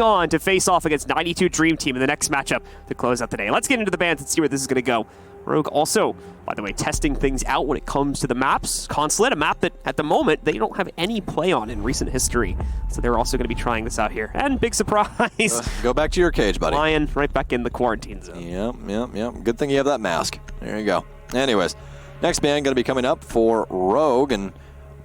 on to face off against 92 Dream Team in the next matchup to close out the day. Let's get into the bands and see where this is going to go. Rogue also, by the way, testing things out when it comes to the maps. Consulate, a map that at the moment they don't have any play on in recent history. So they're also going to be trying this out here. And big surprise. Go back to your cage, buddy. Lion right back in the quarantine zone. Yep. Good thing you have that mask. There you go. Anyways, next band going to be coming up for Rogue, and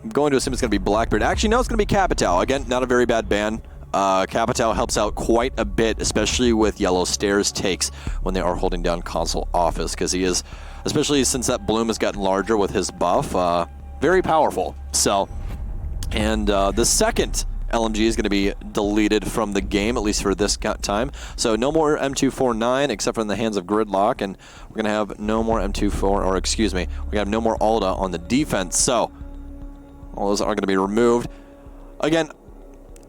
I'm going to assume it's going to be Blackbeard. Actually, no, it's going to be Capital. Again, not a very bad band. Capital helps out quite a bit, especially with Yellow Stairs takes when they are holding down console office, because he is, especially since that bloom has gotten larger with his buff, very powerful. So, and the second LMG is going to be deleted from the game, at least for this time. So no more M249 except for in the hands of Gridlock, and we're going to have no more M24, or excuse me, we have no more Alda on the defense. So all those are going to be removed. Again,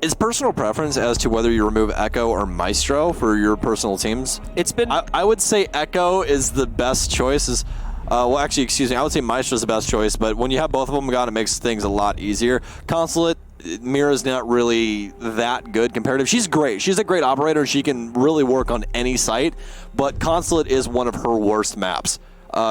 it's personal preference as to whether you remove Echo or Maestro for your personal teams. It's been... I would say Echo is the best choice. Well, actually, excuse me, I would say Maestro is the best choice, but when you have both of them gone, it makes things a lot easier. Consulate, Mira's not really that good comparative. She's great. She's a great operator. She can really work on any site, but Consulate is one of her worst maps.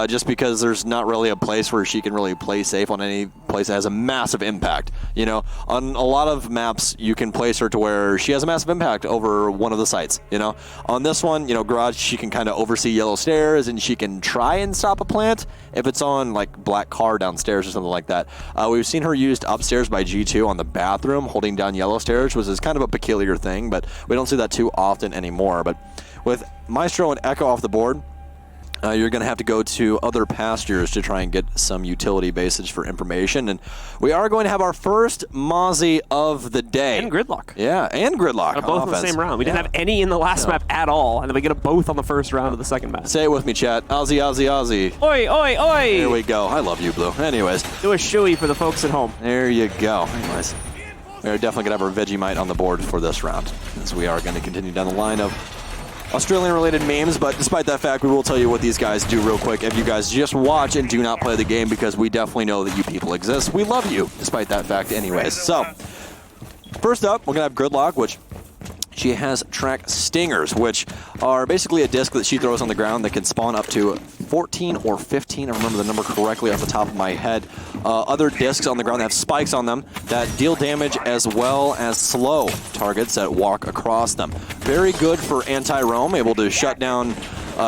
Just because there's not really a place where she can really play safe on any place that has a massive impact. You know, on a lot of maps, you can place her to where she has a massive impact over one of the sites, you know. On this one, you know, Garage, she can kind of oversee Yellow Stairs, and she can try and stop a plant if it's on, like, Black Car downstairs or something like that. We've seen her used upstairs by G2 on the bathroom, holding down Yellow Stairs, which is kind of a peculiar thing, but we don't see that too often anymore. But with Maestro and Echo off the board, you're going to have to go to other pastures to try and get some utility basage for information. And we are going to have our first Mozzie of the day. And Gridlock. Yeah, and Gridlock. Both in the same round. We didn't have any in the last map at all, and then we get them both on the first round of the second map. Say it with me, chat. Aussie, Aussie, Aussie. Oi, oi, oi! There we go. I love you, Blue. Anyways. Do a shoey for the folks at home. There you go. Anyways. We're definitely going to have our Vegemite on the board for this round, as we are going to continue down the line of Australian-related memes, but despite that fact, we will tell you what these guys do real quick. If you guys just watch and do not play the game, because we definitely know that you people exist. We love you, despite that fact anyways. So, first up, we're going to have Gridlock, which she has track stingers, which are basically a disc that she throws on the ground that can spawn up to 14 or 15. I remember the number correctly off the top of my head. Other discs on the ground that have spikes on them that deal damage as well as slow targets that walk across them. Very good for anti-roam, able to shut down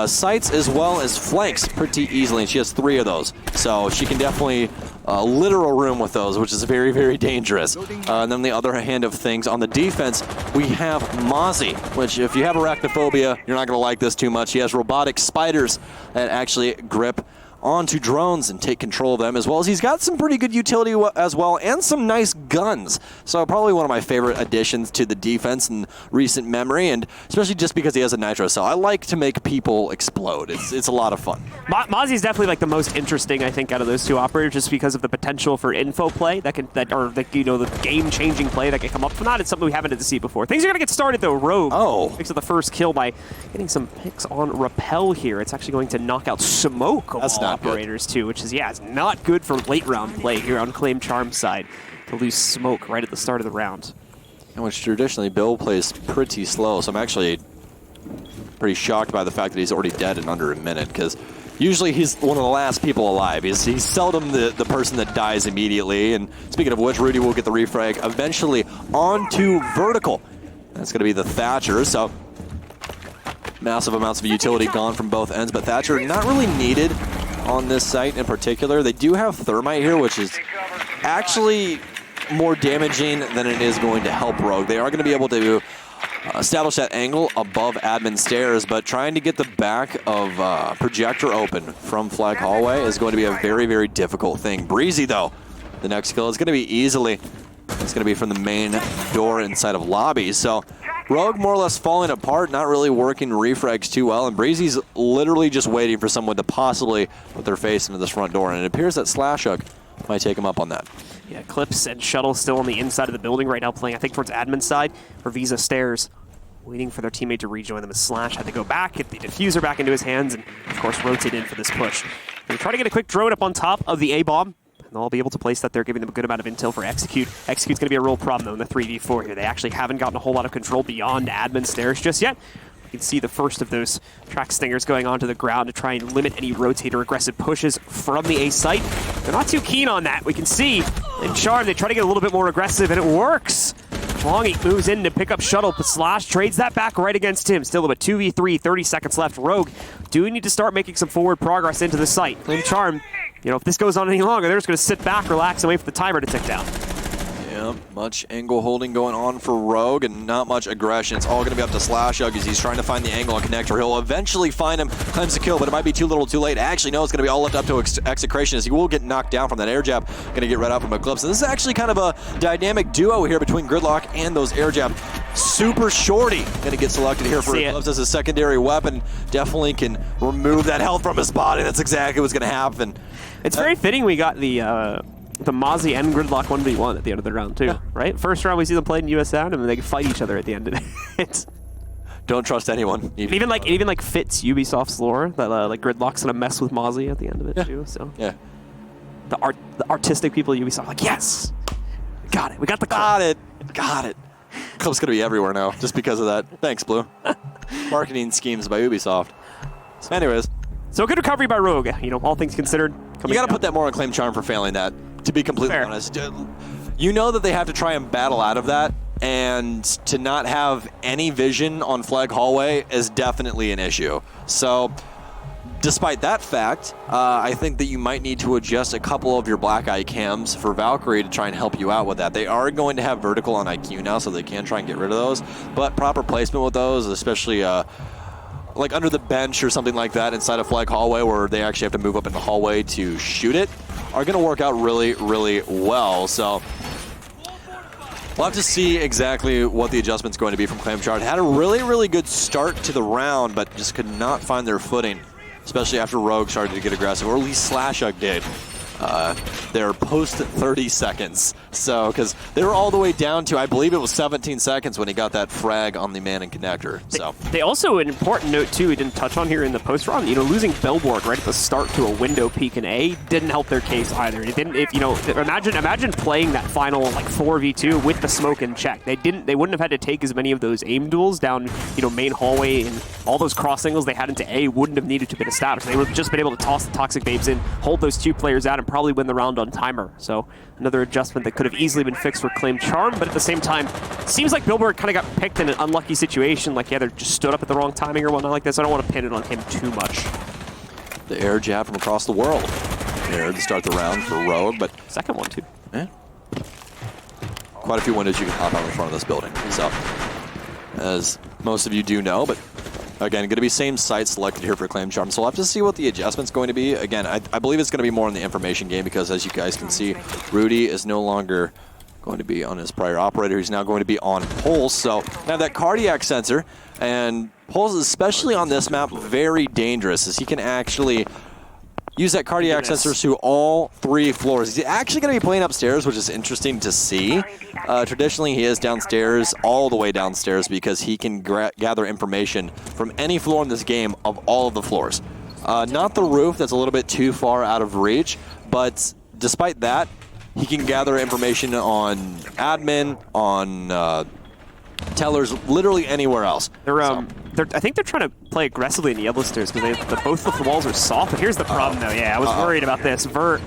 sites as well as flanks pretty easily, and she has 3 of those. So she can definitely literal room with those, which is very, very dangerous. And then the other hand of things, on the defense, we have Mozzie, which if you have arachnophobia, you're not going to like this too much. He has robotic spiders that actually grip onto drones and take control of them, as well as he's got some pretty good utility as well, and some nice guns. So probably one of my favorite additions to the defense in recent memory, and especially just because he has a nitro cell. I like to make people explode. It's a lot of fun. Mozzie's definitely like the most interesting, I think, out of those two operators, just because of the potential for info play the game-changing play that can come up from that. It's something we haven't had to see before. Things are gonna get started though. Rogue picks up the first kill by getting some picks on Repel here. It's actually going to knock out Smoke of all operators too, which is, it's not good for late round play here on ClaimCharm's side to lose Smoke right at the start of the round. And which traditionally Bill plays pretty slow, so I'm actually pretty shocked by the fact that he's already dead in under a minute, because usually he's one of the last people alive. He's seldom the person that dies immediately. And speaking of which, Rudy will get the refrag eventually onto Vertical. That's going to be the Thatcher, so massive amounts of utility gone from both ends, but Thatcher not really needed on this site in particular. They do have Thermite here, which is actually more damaging than it is going to help Rogue. They are going to be able to establish that angle above admin stairs, but trying to get the back of projector open from Flag Hallway is going to be a very, very difficult thing. Breezy, though, the next kill is going to be easily. It's going to be from the main door inside of lobby. So Rogue more or less falling apart, not really working refrags too well, and Breezy's literally just waiting for someone to possibly put their face into this front door, and it appears that Slashhook might take him up on that. Yeah, Clips and Shuttle still on the inside of the building right now, playing, I think, towards admin side, where Visa Stairs waiting for their teammate to rejoin them as Slash had to go back, get the diffuser back into his hands, and, of course, rotate in for this push. They try to get a quick drone up on top of the A-bomb. And they'll be able to place that there, giving them a good amount of intel for Execute. Execute's going to be a real problem, though, in the 3v4 here. They actually haven't gotten a whole lot of control beyond admin stairs just yet. You can see the first of those track stingers going onto the ground to try and limit any rotator aggressive pushes from the A site. They're not too keen on that. We can see in Charm, they try to get a little bit more aggressive, and it works. Longy moves in to pick up Shuttle, but Slash trades that back right against him. Still about 2v3, 30 seconds left. Rogue do need to start making some forward progress into the site. ClaimCharm, you know, if this goes on any longer, they're just going to sit back, relax, and wait for the timer to tick down. Yeah, much angle holding going on for Rogue and not much aggression. It's all going to be up to Slashug as he's trying to find the angle on Connector. He'll eventually find him, claims the kill, but it might be too little too late. Actually, no, it's going to be all left up to Execration as he will get knocked down from that air jab. Going to get right out from Eclipse. And this is actually kind of a dynamic duo here between Gridlock and those air jab. Super Shorty going to get selected here for Eclipse as a secondary weapon. Definitely can remove that health from his body. That's exactly what's going to happen. It's very fitting we got the Mozzie and Gridlock 1v1 at the end of the round, too, right? First round, we see them play in US Sound, and then they fight each other at the end of it. Don't trust anyone. It even fits Ubisoft's lore that like Gridlock's gonna mess with Mozzie at the end of it, too. So the artistic people at Ubisoft, like, yes, got it. We got the got it. Club's gonna be everywhere now just because of that. Thanks, Blue. Marketing schemes by Ubisoft. Anyways, so good recovery by Rogue. You know, all things considered. You got to put that more on ClaimCharm for failing that. To be completely honest, you know that they have to try and battle out of that, and to not have any vision on Flag Hallway is definitely an issue. So, despite that fact, I think that you might need to adjust a couple of your black eye cams for Valkyrie to try and help you out with that. They are going to have vertical on IQ now, so they can try and get rid of those, but proper placement with those, especially like under the bench or something like that inside of Flag Hallway where they actually have to move up in the hallway to shoot it, are going to work out really, really well. So we'll have to see exactly what the adjustment's going to be from ClaimCharm. Had a really, really good start to the round, but just could not find their footing, especially after Rogue started to get aggressive, or at least Slashug did. Their post 30 seconds. So, because they were all the way down to, I believe it was 17 seconds when he got that frag on the man and Connector. So they also, an important note too, we didn't touch on here in the post round, you know, losing Bellboard right at the start to a window peak in A didn't help their case either. It didn't, if you know, imagine playing that final like 4v2 with the smoke in check. They wouldn't have had to take as many of those aim duels down, you know, main hallway, and all those cross angles they had into A wouldn't have needed to have been established. They would have just been able to toss the Toxic Babes in, hold those two players out, and probably win the round on timer. So another adjustment that could have easily been fixed for ClaimCharm, but at the same time, seems like Billboard kind of got picked in an unlucky situation, like either just stood up at the wrong timing or whatnot like this. I don't want to pin it on him too much. The air jab from across the world there to start the round for Rogue, but second one too. Yeah. Quite a few windows you can hop out in front of this building. So, as most of you do know, but again, going to be same site selected here for ClaimCharm, so we'll have to see what the adjustment's going to be. Again, I believe it's going to be more in the information game because, as you guys can see, Rudy is no longer going to be on his prior operator. He's now going to be on Pulse. So now that cardiac sensor, and Pulse, especially on this map, very dangerous as he can actually use that cardiac sensor to all 3 floors. He's actually going to be playing upstairs, which is interesting to see. Traditionally, he is downstairs, all the way downstairs, because he can gather information from any floor in this game of all of the floors. Not the roof, that's a little bit too far out of reach, but despite that, he can gather information on admin, on tellers, literally anywhere else. I think they're trying to play aggressively in yellow stairs because both of the walls are soft, but here's the problem though. Yeah, I was worried about this. Vert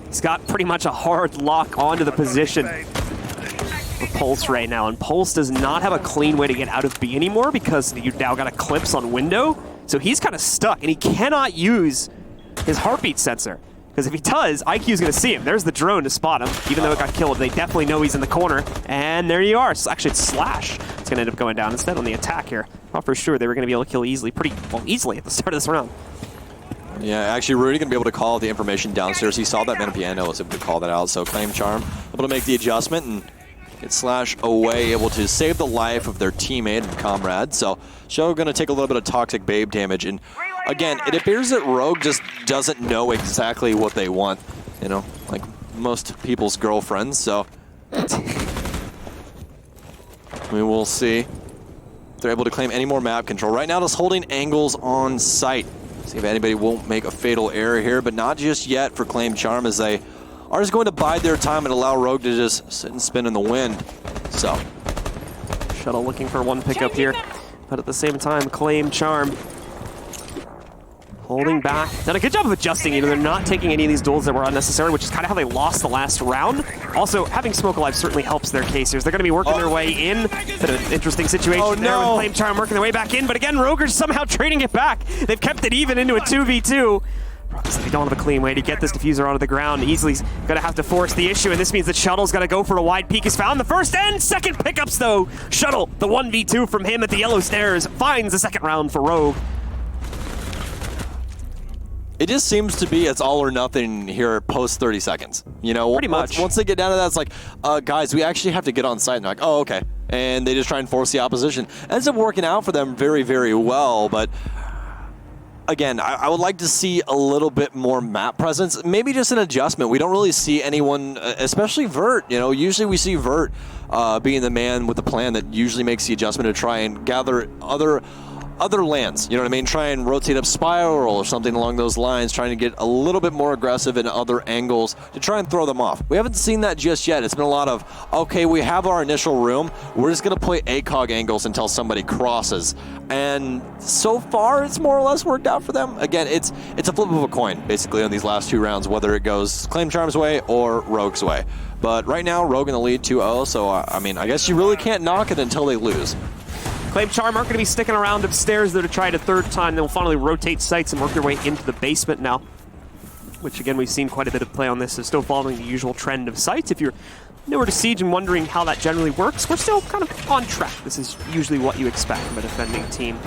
has got pretty much a hard lock onto the position for Pulse right now, and Pulse does not have a clean way to get out of B anymore because you've now got Eclipse on window, so he's kind of stuck, and he cannot use his heartbeat sensor. Because if he does, IQ's going to see him. There's the drone to spot him. Even though it got killed, they definitely know he's in the corner. And there you are. Actually, it's Slash. It's going to end up going down instead on the attack here. Thought for sure they were going to be able to kill easily at the start of this round. Yeah, actually, Rudy going to be able to call the information downstairs. He saw that man piano, was able to call that out. So ClaimCharm able to make the adjustment and get Slash away, able to save the life of their teammate and comrade. So Show going to take a little bit of Toxic Babe damage. And again, it appears that Rogue just doesn't know exactly what they want, you know, like most people's girlfriends. So we will see if they're able to claim any more map control. Right now, just holding angles on site. See if anybody won't make a fatal error here, but not just yet for ClaimCharm as they are just going to bide their time and allow Rogue to just sit and spin in the wind. So, Shuttle looking for one pickup here, but at the same time, ClaimCharm holding back. Done a good job of adjusting. You know, they're not taking any of these duels that were unnecessary, which is kind of how they lost the last round. Also, having Smoke Alive certainly helps their case here. They're going to be working their way in. Bit of an interesting situation there with ClaimCharm working their way back in, but again, Roger's somehow trading it back. They've kept it even into a 2v2. They don't have a clean way to get this diffuser onto the ground. Easily going to have to force the issue, and this means that Shuttle's going to go for a wide peek. Is found the first and second pickups, though. Shuttle, the 1v2 from him at the yellow stairs, finds the second round for Rogue. It just seems to be it's all or nothing here post 30 seconds. You know, pretty much. Once they get down to that, it's like, guys, we actually have to get on site. And they're like, oh, okay. And they just try and force the opposition. Ends up working out for them very, very well. But again, I would like to see a little bit more map presence. Maybe just an adjustment. We don't really see anyone, especially Vert. You know, usually we see Vert being the man with the plan that usually makes the adjustment to try and gather other lands, you know what I mean? Try and rotate up Spiral or something along those lines, trying to get a little bit more aggressive in other angles to try and throw them off. We haven't seen that just yet. It's been a lot of, okay, we have our initial room, we're just going to play ACOG angles until somebody crosses. And so far, it's more or less worked out for them. Again, it's a flip of a coin, basically, on these last two rounds, whether it goes ClaimCharm's way or Rogue's way. But right now, Rogue in the lead 2-0, so I mean, I guess you really can't knock it until they lose. ClaimCharm aren't going to be sticking around upstairs there to try it a third time. They'll finally rotate sites and work their way into the basement now. Which, again, we've seen quite a bit of play on this. So still following the usual trend of sites. If you're newer to Siege and wondering how that generally works, we're still kind of on track. This is usually what you expect from a defending team.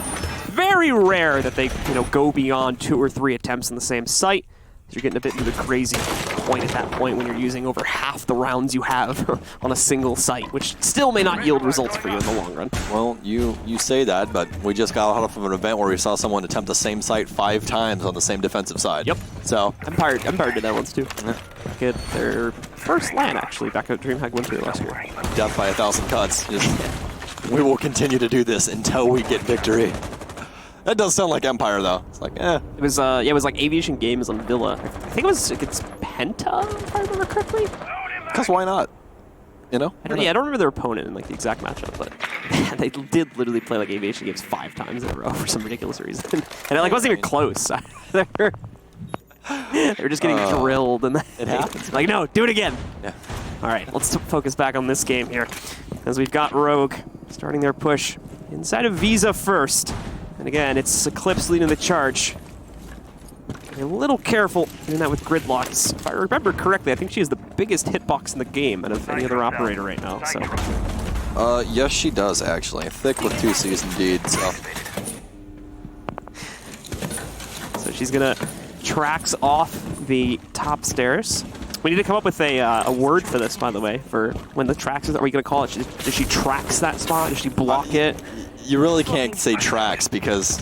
Very rare that they, go beyond 2 or 3 attempts on the same site. You're getting a bit into the crazy point at that point when you're using over half the rounds you have on a single site, which still may not yield results for you in the long run. Well, you say that, but we just got out of an event where we saw someone attempt the same site 5 times on the same defensive side. Yep. So Empire did that once too. Back at their first LAN, actually, back at DreamHack Winter last year. Death by 1,000 cuts. We will continue to do this until we get victory. That does sound like Empire, though. It's like, eh. It was like Aviation Games on Villa. I think it was against Penta, if I remember correctly. Because why not? You know? I don't remember their opponent in like the exact matchup, but they did literally play like Aviation Games 5 times in a row for some ridiculous reason, and it wasn't even close. they were just getting drilled, and it happens. Like, no, do it again. Yeah. All right, let's focus back on this game here, as we've got Rogue starting their push inside of Visa first. And again, it's Eclipse leading the charge. Be a little careful doing that with Gridlocks. If I remember correctly, I think she has the biggest hitbox in the game out of any other operator right now. So. Yes, she does, actually. Thick with 2 Cs indeed, so. So she's going to Trax off the top stairs. We need to come up with a word for this, by the way, for when the Trax is. Are we going to call it? Does she Trax that spot? Does she block it? You really can't say Trax because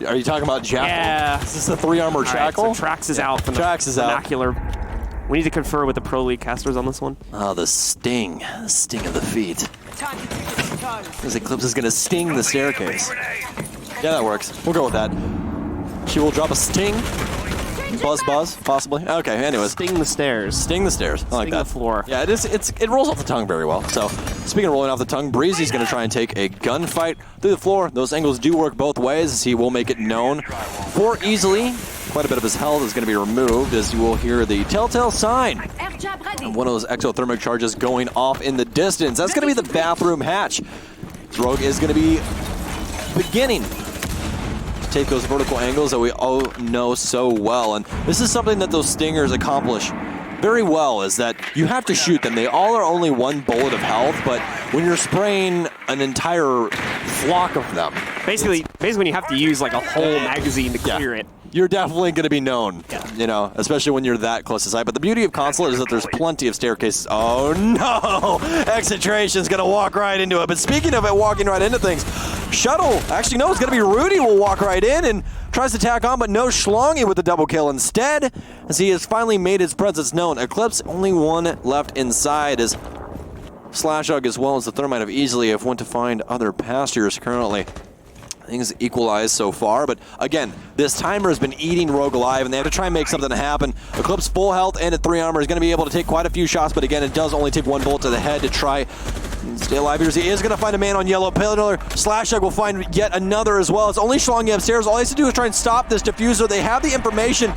are you talking about Jackal? Yeah. Is this a 3-armor Jackal? Right, so Trax is out from the vernacular. We need to confer with the Pro League casters on this one. Oh, the sting of the feet. This Eclipse is going to sting the staircase. Yeah, that works. We'll go with that. She will drop a sting. Buzz, possibly. Okay, anyways. Sting the stairs. Sting the stairs. I like that. Sting the floor. Yeah, it rolls off the tongue very well. So, speaking of rolling off the tongue, Breezy's going to try and take a gunfight through the floor. Those angles do work both ways, as he will make it known. For easily, quite a bit of his health is going to be removed, as you will hear the telltale sign. And one of those exothermic charges going off in the distance. That's going to be the bathroom hatch. Rogue is going to be beginning take those vertical angles that we all know so well. And this is something that those Stingers accomplish very well, is that you have to shoot them. They all are only 1 bullet of health, but when you're spraying an entire flock of them... Basically when you have to use like a whole magazine to clear it. You're definitely going to be known, especially when you're that close to sight. But the beauty of Consulate is that there's plenty of staircases. Oh no! Exetration's going to walk right into it. But speaking of it walking right into things, Shuttle, actually no, it's going to be Rudy will walk right in and tries to tack on, but no Schlongy with the double kill instead, as he has finally made his presence known. Eclipse, only 1 left inside, as Slashug as well as the Thermite have easily went to find other pastures currently. Things equalized so far, but again, this timer has been eating Rogue alive, and they have to try and make something happen. Eclipse full health and at 3 armor is going to be able to take quite a few shots, but again, it does only take 1 bullet to the head to try and stay alive here. He is going to find a man on yellow pillar. Slashug will find yet another as well. It's only Schlongi upstairs. All he has to do is try and stop this diffuser. They have the information.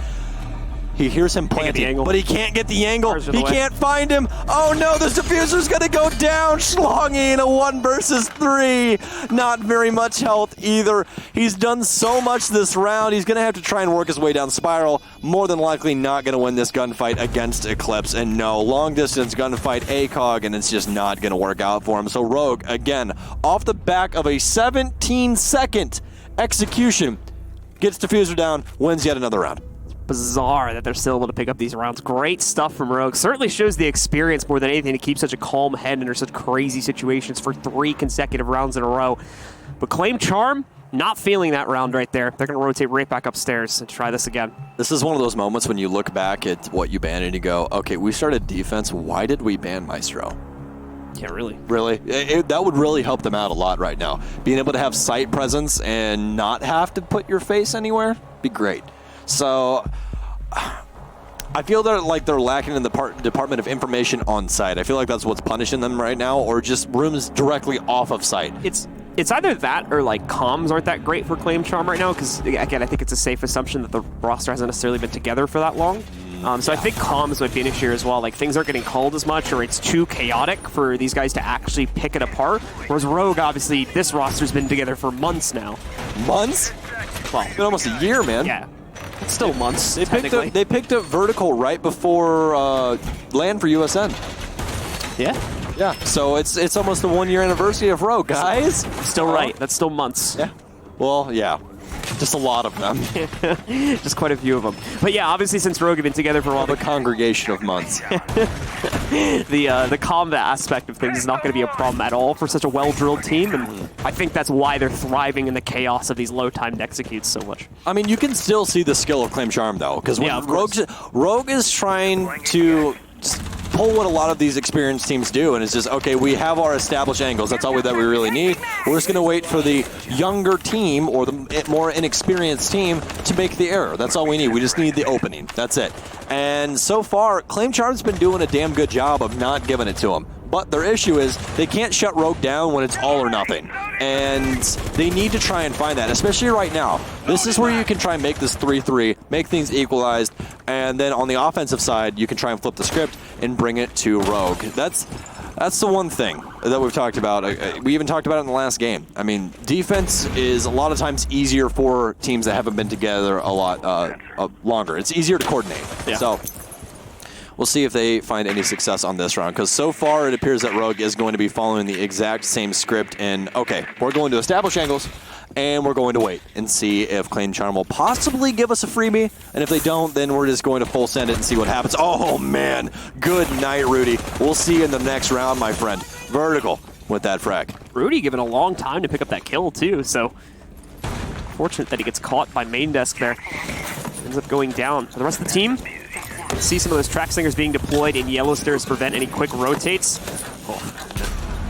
He hears him planting, but he can't get the angle. He can't find him. Oh no, this diffuser's gonna go down. Schlongi in a 1 versus 3. Not very much health either. He's done so much this round. He's gonna have to try and work his way down Spiral. More than likely not gonna win this gunfight against Eclipse. And no, long distance gunfight ACOG, and it's just not gonna work out for him. So Rogue, again, off the back of a 17-second execution, gets diffuser down, wins yet another round. Bizarre that they're still able to pick up these rounds. Great stuff from Rogue. Certainly shows the experience more than anything to keep such a calm head under such crazy situations for 3 consecutive rounds in a row. But ClaimCharm, not feeling that round right there. They're going to rotate right back upstairs and try this again. This is one of those moments when you look back at what you banned and you go, okay, we started defense. Why did we ban Maestro? Yeah, really. Really? That would really help them out a lot right now. Being able to have site presence and not have to put your face anywhere be great. So I feel like they're lacking in the Department of Information on site. I feel like that's what's punishing them right now, or just rooms directly off of site. It's either that or like comms aren't that great for ClaimCharm right now, because again, I think it's a safe assumption that the roster hasn't necessarily been together for that long. So I think comms might be an issue as well. Like things aren't getting called as much, or it's too chaotic for these guys to actually pick it apart. Whereas Rogue, obviously, this roster's been together for months now. Months? Well, it's been almost a year, man. Yeah. It's still months, They picked up Vertical right before LAN for USN. Yeah. Yeah, so it's almost the 1-year anniversary of Rogue, guys. Still right. That's still months. Yeah. Well, yeah. Just a lot of them. Just quite a few of them. But yeah, obviously since Rogue have been together for a while, the congregation of months. the combat aspect of things is not going to be a problem at all for such a well-drilled team, and I think that's why they're thriving in the chaos of these low-timed executes so much. I mean, you can still see the skill of ClaimCharm, though, because Rogue is trying to pull what a lot of these experienced teams do, and it's just, okay, we have our established angles. That's all that we really need. We're just going to wait for the younger team or the more inexperienced team to make the error. That's all we need. We just need the opening. That's it. And so far, ClaimCharm's been doing a damn good job of not giving it to them. But their issue is they can't shut Rogue down when it's all or nothing. And they need to try and find that, especially right now. This is where you can try and make this 3-3, make things equalized, and then on the offensive side, you can try and flip the script and bring it to Rogue. That's the one thing that we've talked about. We even talked about it in the last game. I mean, defense is a lot of times easier for teams that haven't been together a lot longer. It's easier to coordinate. Yeah. So we'll see if they find any success on this round, because so far it appears that Rogue is going to be following the exact same script. And okay, we're going to establish angles, and we're going to wait and see if ClaimCharm will possibly give us a freebie. And if they don't, then we're just going to full send it and see what happens. Oh man, good night, Rudy. We'll see you in the next round, my friend. Vertical with that frag. Rudy given a long time to pick up that kill too, so fortunate that he gets caught by main desk there. Ends up going down. For the rest of the team, see some of those track slingers being deployed in yellow stairs to prevent any quick rotates.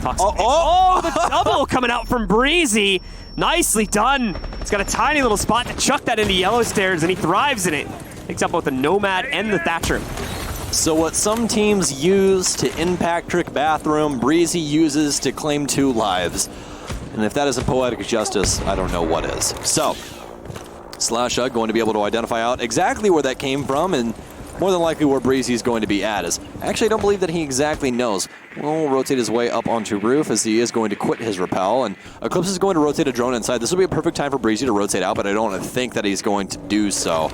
The double coming out from Breezy. Nicely done. He's got a tiny little spot to chuck that into yellow stairs, and he thrives in it. Picks up both the Nomad and the Thatcher. So what some teams use to impact Trick Bathroom, Breezy uses to claim 2 lives. And if that isn't poetic justice, I don't know what is. So, Slashug going to be able to identify out exactly where that came from, and more than likely where Breezy's going to be at. Actually, I don't believe that he exactly knows. We'll rotate his way up onto roof as he is going to quit his rappel, and Eclipse is going to rotate a drone inside. This will be a perfect time for Breezy to rotate out, but I don't think that he's going to do so,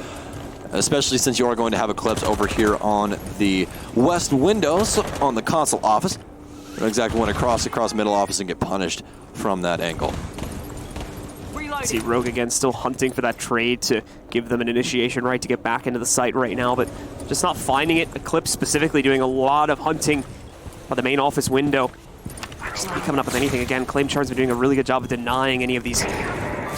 especially since you are going to have Eclipse over here on the west windows on the console office. Don't exactly want to cross middle office and get punished from that angle. See Rogue again still hunting for that trade to give them an initiation right to get back into the site right now, but just not finding it. Eclipse specifically doing a lot of hunting by the main office window. Just not coming up with anything again. ClaimCharm's been doing a really good job of denying any of these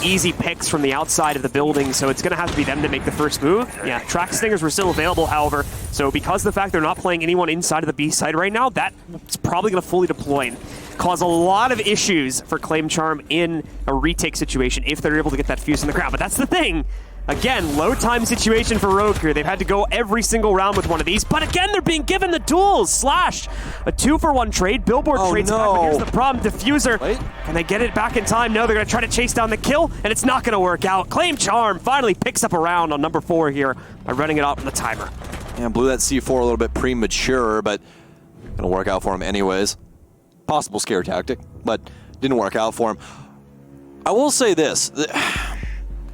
easy picks from the outside of the building, so it's going to have to be them to make the first move. Yeah, track stingers were still available, however. So because of the fact they're not playing anyone inside of the B side right now, that's probably going to fully deploy and cause a lot of issues for ClaimCharm in a retake situation if they're able to get that fuse in the ground. But that's the thing. Again, low time situation for Rogue here. They've had to go every single round with one of these, but again, they're being given the duels. Slash, a 2-for-1 trade. Billboard trades back, but here's the problem. Diffuser, can they get it back in time? No, they're gonna try to chase down the kill, and it's not gonna work out. ClaimCharm finally picks up a round on number 4 here by running it out on the timer. Yeah, blew that C4 a little bit premature, but gonna work out for him anyways. Possible scare tactic, but didn't work out for him. I will say this.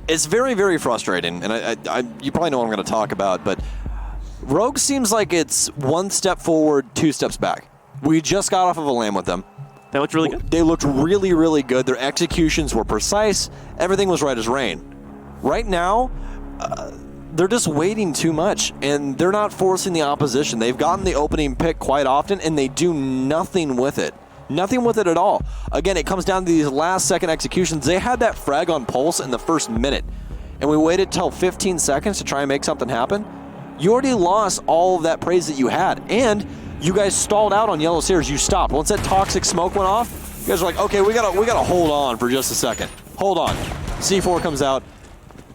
It's very, very frustrating, and you probably know what I'm going to talk about, but Rogue seems like it's 1 step forward, 2 steps back. We just got off of a LAN with them. They looked really good. They looked really, really good. Their executions were precise. Everything was right as rain. Right now, they're just waiting too much, and they're not forcing the opposition. They've gotten the opening pick quite often, and they do nothing with it. Nothing with it at all. Again, it comes down to these last-second executions. They had that frag on Pulse in the first minute, and we waited till 15 seconds to try and make something happen. You already lost all of that praise that you had, and you guys stalled out on yellow stairs. You stopped. Once that toxic smoke went off, you guys were like, okay, we gotta hold on for just a second. Hold on. C4 comes out,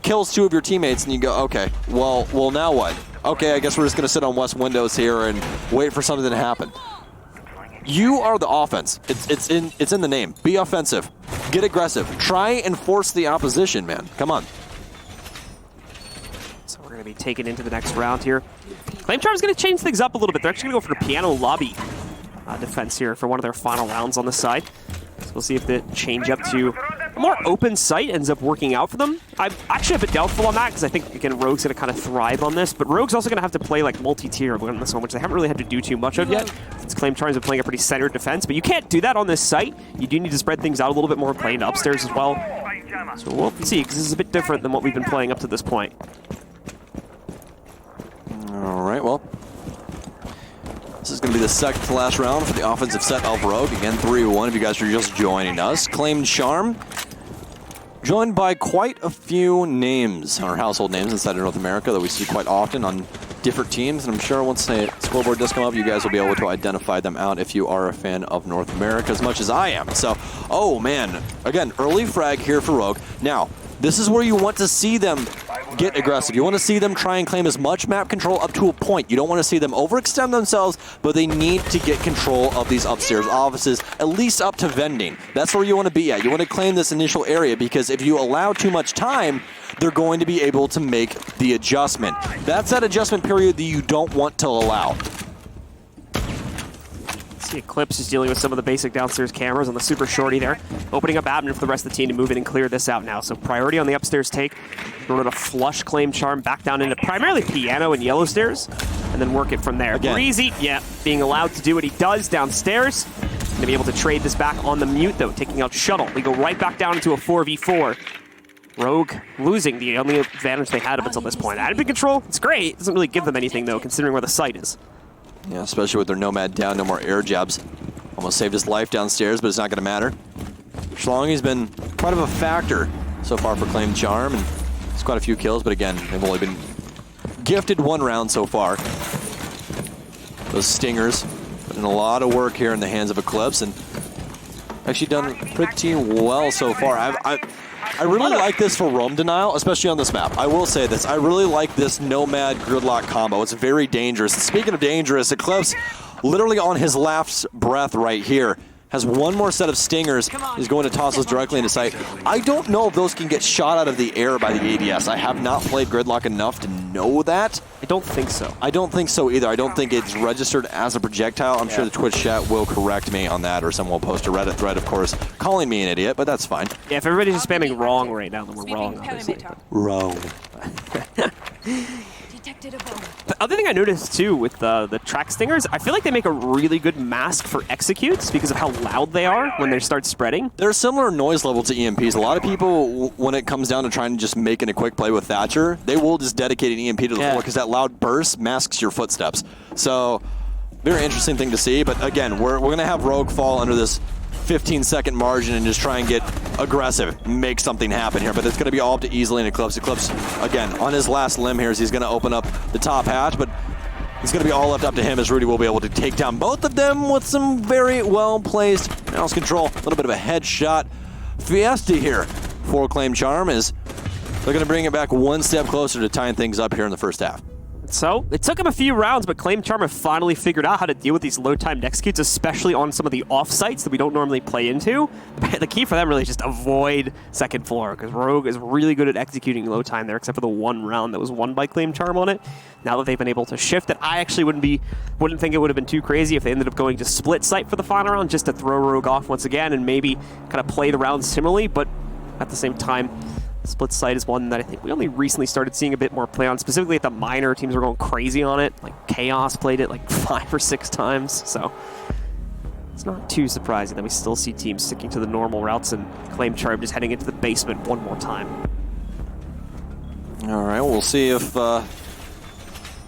kills 2 of your teammates, and you go, okay, well, now what? Okay, I guess we're just gonna sit on west windows here and wait for something to happen. You are the offense. It's in the name. Be offensive. Get aggressive. Try and force the opposition, man. Come on. So we're going to be taken into the next round here. ClaimCharm is going to change things up a little bit. They're actually going to go for the piano lobby defense here for one of their final rounds on the side. So we'll see if the change up to a more open site ends up working out for them. I'm actually a bit doubtful on that because I think, again, Rogue's going to kind of thrive on this, but Rogue's also going to have to play like multi-tier on this one, which they haven't really had to do too much of yet, since ClaimCharm's been playing a pretty centered defense, but you can't do that on this site. You do need to spread things out a little bit more, playing upstairs as well. So we'll see, because this is a bit different than what we've been playing up to this point. All right, well, this is going to be the second to last round for the offensive set of Rogue. Again, 3-1 if you guys are just joining us. ClaimCharm, joined by quite a few names, or household names inside of North America that we see quite often on different teams. And I'm sure once the scoreboard does come up, you guys will be able to identify them out if you are a fan of North America as much as I am. So, oh man, again, early frag here for Rogue. Now, this is where you want to see them get aggressive. You want to see them try and claim as much map control up to a point. You don't want to see them overextend themselves, but they need to get control of these upstairs offices, at least up to vending. That's where you want to be at. You want to claim this initial area, because if you allow too much time, they're going to be able to make the adjustment. That's that adjustment period that you don't want to allow. See Eclipse is dealing with some of the basic downstairs cameras on the super shorty there, opening up Abner for the rest of the team to move in and clear this out now. So priority on the upstairs take. We're going to flush ClaimCharm back down into primarily piano and yellow stairs, and then work it from there. Again. Breezy, yeah, being allowed to do what he does downstairs. Going to be able to trade this back on the mute, though, taking out Shuttle. We go right back down into a 4v4. Rogue losing the only advantage they had up until this point. Added control, it's great. It doesn't really give them anything, though, considering where the site is. Yeah, especially with their Nomad down, no more air jabs. Almost saved his life downstairs, but it's not going to matter. Schlongy's been quite of a factor so far for ClaimCharm, and it's quite a few kills, but again, they've only been gifted 1 round so far. Those stingers put in a lot of work here in the hands of Eclipse, and actually done pretty well so far. I really like this for roam denial, especially on this map. I will say this. I really like this Nomad Gridlock combo. It's very dangerous. Speaking of dangerous, Eclipse, literally on his last breath right here, has 1 more set of stingers. He's going to toss those directly into sight. I don't know if those can get shot out of the air by the ADS. I have not played Gridlock enough to know that. I don't think so. I don't think so either. I don't think it's registered as a projectile. I'm sure the Twitch chat will correct me on that, or someone will post a Reddit thread, of course, calling me an idiot, but that's fine. Yeah, if everybody's just spamming wrong right now, then we're wrong, obviously. Wrong. The other thing I noticed, too, with the track stingers, I feel like they make a really good mask for executes because of how loud they are when they start spreading. They're a similar noise level to EMPs. A lot of people, when it comes down to trying to just making a quick play with Thatcher, they will just dedicate an EMP to the floor because that loud burst masks your footsteps. So, very interesting thing to see. But again, we're going to have Rogue fall under this 15-second margin and just try and get aggressive, make something happen here. But it's going to be all up to Easily and Eclipse. Eclipse, again, on his last limb here, is he's going to open up the top hatch, but It's going to be all left up to him as Rudy will be able to take down both of them with some very well-placed mouse control. A little bit of a headshot fiesta here for ClaimCharm as they're going to bring it back one step closer to tying things up here in the first half. So, it took him a few rounds, but ClaimCharm have finally figured out how to deal with these low-timed executes, especially on some of the off-sites that we don't normally play into. The key for them really is just avoid second floor, because Rogue is really good at executing low-time there, except for the one round that was won by ClaimCharm on it. Now that they've been able to shift it, I actually wouldn't think it would have been too crazy if they ended up going to split site for the final round, just to throw Rogue off once again and maybe kind of play the round similarly, but at the same time, split site is one that I think we only recently started seeing a bit more play on. Specifically at the minor, teams were going crazy on it. Like Chaos played it like 5 or 6 times. So it's not too surprising that we still see teams sticking to the normal routes and ClaimCharm just heading into the basement one more time. All right, we'll see if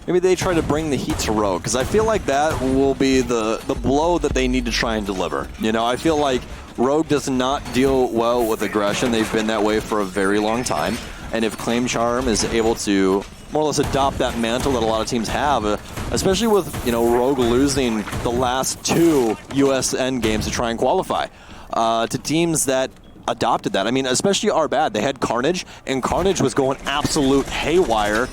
maybe they try to bring the heat to Rogue, because I feel like that will be the blow that they need to try and deliver. You know, I feel like Rogue does not deal well with aggression. They've been that way for a very long time. And if ClaimCharm is able to more or less adopt that mantle that a lot of teams have, especially with, you know, Rogue losing the last 2 USN games to try and qualify, to teams that adopted that. I mean, especially our bad. They had Carnage, and Carnage was going absolute haywire,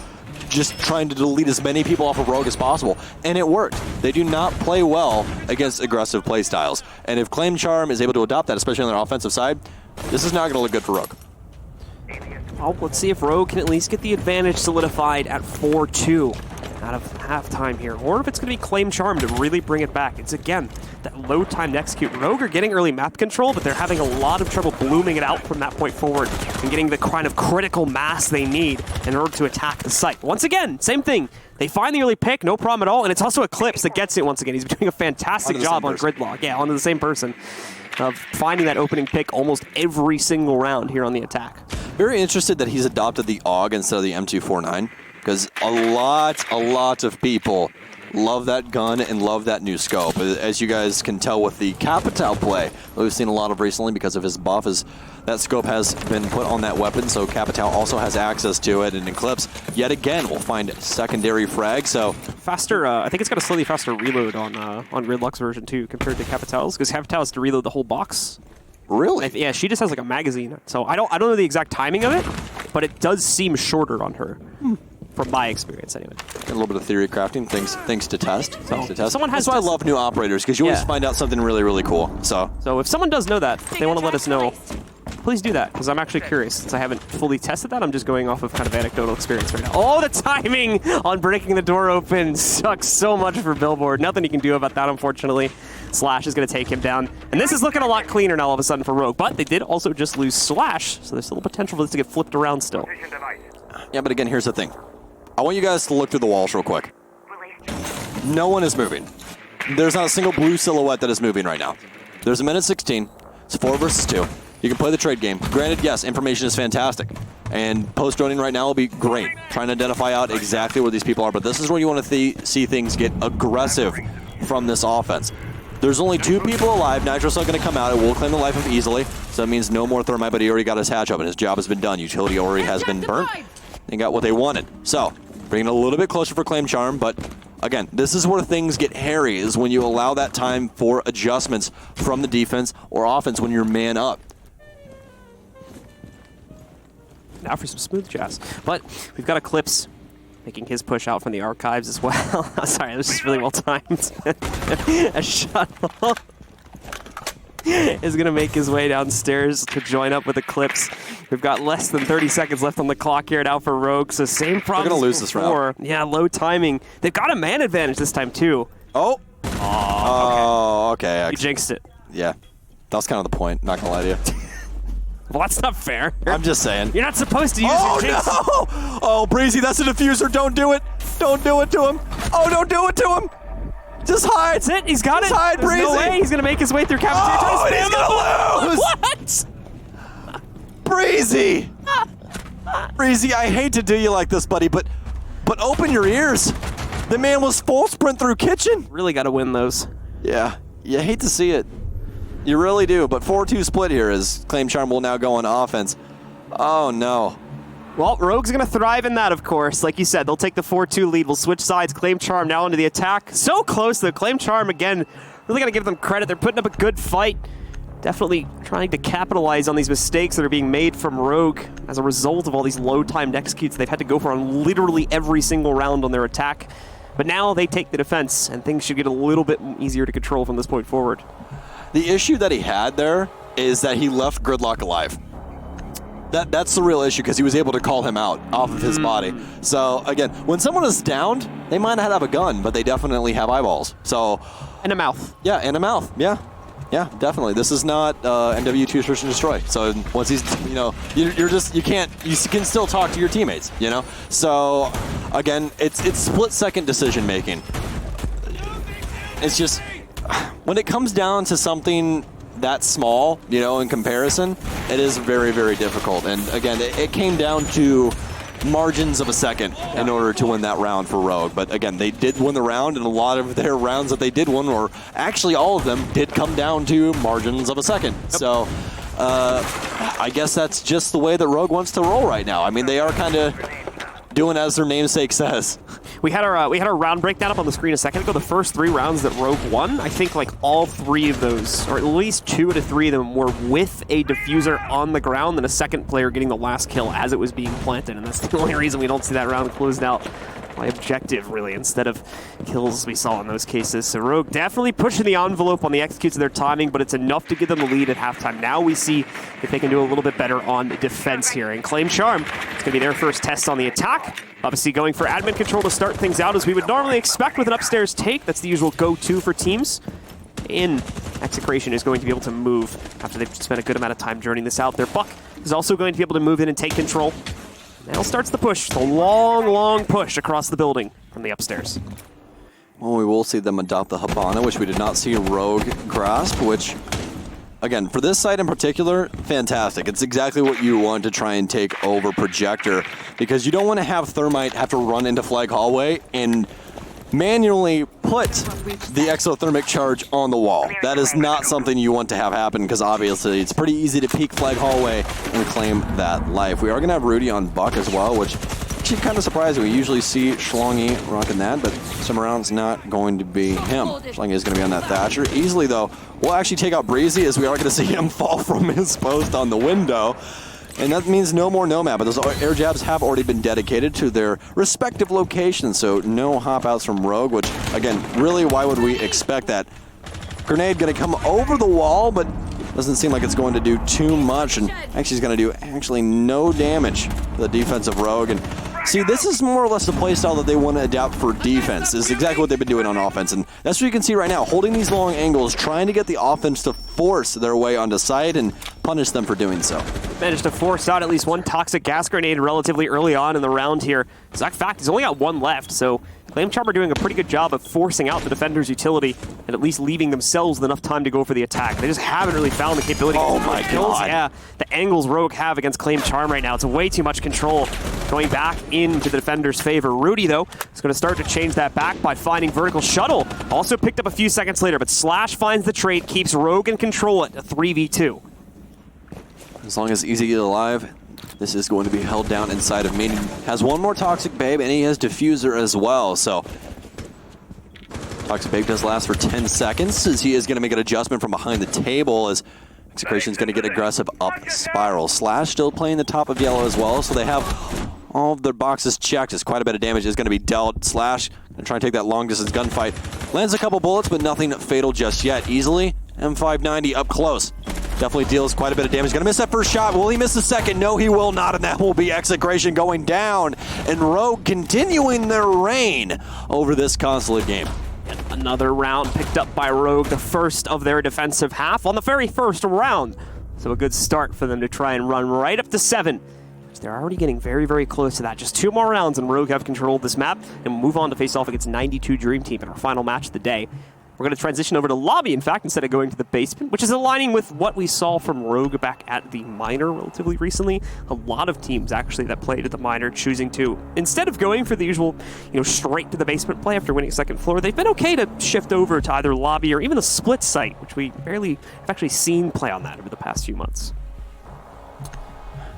just trying to delete as many people off of Rogue as possible, and it worked. They do not play well against aggressive play styles, and if ClaimCharm is able to adopt that, especially on their offensive side, this is not going to look good for Rogue. Well, let's see if Rogue can at least get the advantage solidified at 4-2 out of halftime here, or if it's going to be ClaimCharm to really bring it back. It's, again, that low time to execute. Rogue are getting early map control, but they're having a lot of trouble blooming it out from that point forward and getting the kind of critical mass they need in order to attack the site. Once again, same thing. They find the early pick, no problem at all, and it's also Eclipse that gets it once again. He's doing a fantastic job on Gridlock. Yeah, onto the same person. Of finding that opening pick almost every single round here on the attack. Very interested that he's adopted the AUG instead of the M249, because a lot of people love that gun and love that new scope. As you guys can tell with the Capital play that we've seen a lot of recently because of his buff, is that scope has been put on that weapon, so Capital also has access to it, and Eclipse yet again will find secondary frag. So faster, I think it's got a slightly faster reload on Gridlock's version too compared to Capital's, because Capital has to reload the whole box. Really? Yeah, she just has like a magazine. So I don't know the exact timing of it, but it does seem shorter on her. From my experience, anyway. A little bit of theory crafting, things to test. Someone has. That's why I love new operators, because you always find out something really, really cool. So if someone does know that, if they want to let us know, please do that, because I'm actually curious. Since I haven't fully tested that, I'm just going off of kind of anecdotal experience right now. Oh, the timing on breaking the door open sucks so much for Billboard. Nothing he can do about that, unfortunately. Slash is going to take him down. And this is looking a lot cleaner now all of a sudden for Rogue, but they did also just lose Slash, so there's still potential for this to get flipped around still. Yeah, but again, here's the thing. I want you guys to look through the walls real quick. No one is moving. There's not a single blue silhouette that is moving right now. There's a minute 16. It's 4 versus 2. You can play the trade game. Granted, yes, information is fantastic. And post-droning right now will be great, trying to identify out exactly where these people are. But this is where you want to see things get aggressive from this offense. There's only 2 people alive. Nitro's not going to come out. It will claim the life of easily. So that means no more thermite, but he already got his hatch up, and his job has been done. Utility already has been burnt. They got what they wanted. So, bringing it a little bit closer for ClaimCharm, but again, this is where things get hairy, is when you allow that time for adjustments from the defense or offense when you're man up. Now for some smooth jazz. But we've got Eclipse making his push out from the archives as well. Sorry, that was just really well timed. A shuttle is going to make his way downstairs to join up with Eclipse. We've got less than 30 seconds left on the clock here now for Rogue, so same problem. They're going to lose this round. Yeah, low timing. They've got a man advantage this time, too. Oh. Okay. You jinxed it. Yeah. That was kind of the point, not going to lie to you. Well, that's not fair. I'm just saying. You're not supposed to use your jinx. No! Oh, Breezy, that's a diffuser. Don't do it. Don't do it to him. Oh, don't do it to him. Just hide. That's it. He's got Just it. Hide, There's Breezy. no way he's going to make his way through cafeteria. Oh, and he's going to lose. What? Breezy. Breezy, I hate to do you like this, buddy, but open your ears. The man was full sprint through kitchen. Really got to win those. Yeah. You hate to see it. You really do, but 4-2 split here as ClaimCharm will now go on offense. Oh, no. Well, Rogue's going to thrive in that, of course. Like you said, they'll take the 4-2 lead. We'll switch sides. ClaimCharm now into the attack. So close, though. ClaimCharm, again, really got to give them credit. They're putting up a good fight. Definitely trying to capitalize on these mistakes that are being made from Rogue as a result of all these low-timed executes they've had to go for on literally every single round on their attack. But now they take the defense, and things should get a little bit easier to control from this point forward. The issue that he had there is that he left Gridlock alive. That's the real issue, because he was able to call him out off of his body. So, again, when someone is downed, they might not have a gun, but they definitely have eyeballs. So, And a mouth. Yeah, and a mouth. Yeah. Yeah, definitely. This is not MW2 Search and Destroy. So once he's, you know, you can still talk to your teammates, you know? So, again, it's split-second decision-making. It's just, when it comes down to something that small, you know, in comparison, it is very, very difficult. And again, it came down to margins of a second in order to win that round for Rogue. But again, they did win the round, and a lot of their rounds that they did win, or actually all of them, did come down to margins of a second. Yep. So I guess that's just the way that Rogue wants to roll right now. I mean, they are kind of doing as their namesake says. We had our round breakdown up on the screen a second ago. The first 3 rounds that Rogue won, I think like all 3 of those, or at least 2 out of 3 of them, were with a diffuser on the ground and a second player getting the last kill as it was being planted. And that's the only reason we don't see that round closed out by objective, really, instead of kills we saw in those cases. So Rogue definitely pushing the envelope on the executes of their timing, but it's enough to give them the lead at halftime. Now we see if they can do a little bit better on defense here. And ClaimCharm, it's going to be their first test on the attack. Obviously going for admin control to start things out, as we would normally expect with an upstairs take. That's the usual go-to for teams. And Execration is going to be able to move after they've spent a good amount of time journeying this out. Their Buck is also going to be able to move in and take control. Now starts the push, the long, long push across the building from the upstairs. Well, we will see them adopt the Habana, which we did not see Rogue grasp, which, again, for this site in particular, fantastic. It's exactly what you want to try and take over Projector, because you don't want to have Thermite have to run into Flag Hallway and manually put the exothermic charge on the wall. That is not something you want to have happen, because obviously it's pretty easy to peek Flag Hallway and claim that life. We are going to have Rudy on Buck as well, which actually kind of surprising. We usually see Schlongy rocking that, but some rounds not going to be him. Schlongy is going to be on that Thatcher. Easily, though, we'll actually take out Breezy, as we are going to see him fall from his post on the window. And that means no more Nomad, but those air jabs have already been dedicated to their respective locations, so no hop outs from Rogue, which, again, really, why would we expect that? Grenade going to come over the wall, but doesn't seem like it's going to do too much, and actually is going to do no damage to the defense of Rogue. And see, this is more or less the playstyle that they want to adapt for defense. This is exactly what they've been doing on offense, and that's what you can see right now, holding these long angles, trying to get the offense to force their way onto site and punish them for doing so. Managed to force out at least one toxic gas grenade relatively early on in the round here. In fact, he's only got 1 left, so ClaimCharm are doing a pretty good job of forcing out the defender's utility and at least leaving themselves enough time to go for the attack. They just haven't really found the capability. Oh my God. Yeah, the angles Rogue have against ClaimCharm right now, it's way too much control going back into the defender's favor. Rudy, though, is going to start to change that back by finding Vertical Shuttle. Also picked up a few seconds later, but Slash finds the trade, keeps Rogue in control at a 3v2. As long as Easy is alive, this is going to be held down inside of Meaning. Has 1 more Toxic Babe, and he has Diffuser as well, so Toxic Babe does last for 10 seconds, as he is going to make an adjustment from behind the table, as Execration is going to get aggressive up Spiral. Slash still playing the top of yellow as well, so they have all of their boxes checked, as quite a bit of damage is going to be dealt. Slash going to try and take that long-distance gunfight. Lands a couple bullets, but nothing fatal just yet. Easily, M590 up close. Definitely deals quite a bit of damage. Gonna miss that first shot. Will he miss the second? No, he will not, and that will be Execration going down. And Rogue continuing their reign over this consulate game. And another round picked up by Rogue, the first of their defensive half on the very first round. So a good start for them to try and run right up to 7. They're already getting very, very close to that. Just 2 more rounds and Rogue have control of this map, and we'll move on to face off against 92 Dream Team in our final match of the day. We're going to transition over to lobby, in fact, instead of going to the basement, which is aligning with what we saw from Rogue back at the minor relatively recently. A lot of teams, actually, that played at the minor choosing to, instead of going for the usual, straight to the basement play after winning second floor, they've been okay to shift over to either lobby or even the split site, which we barely have actually seen play on that over the past few months.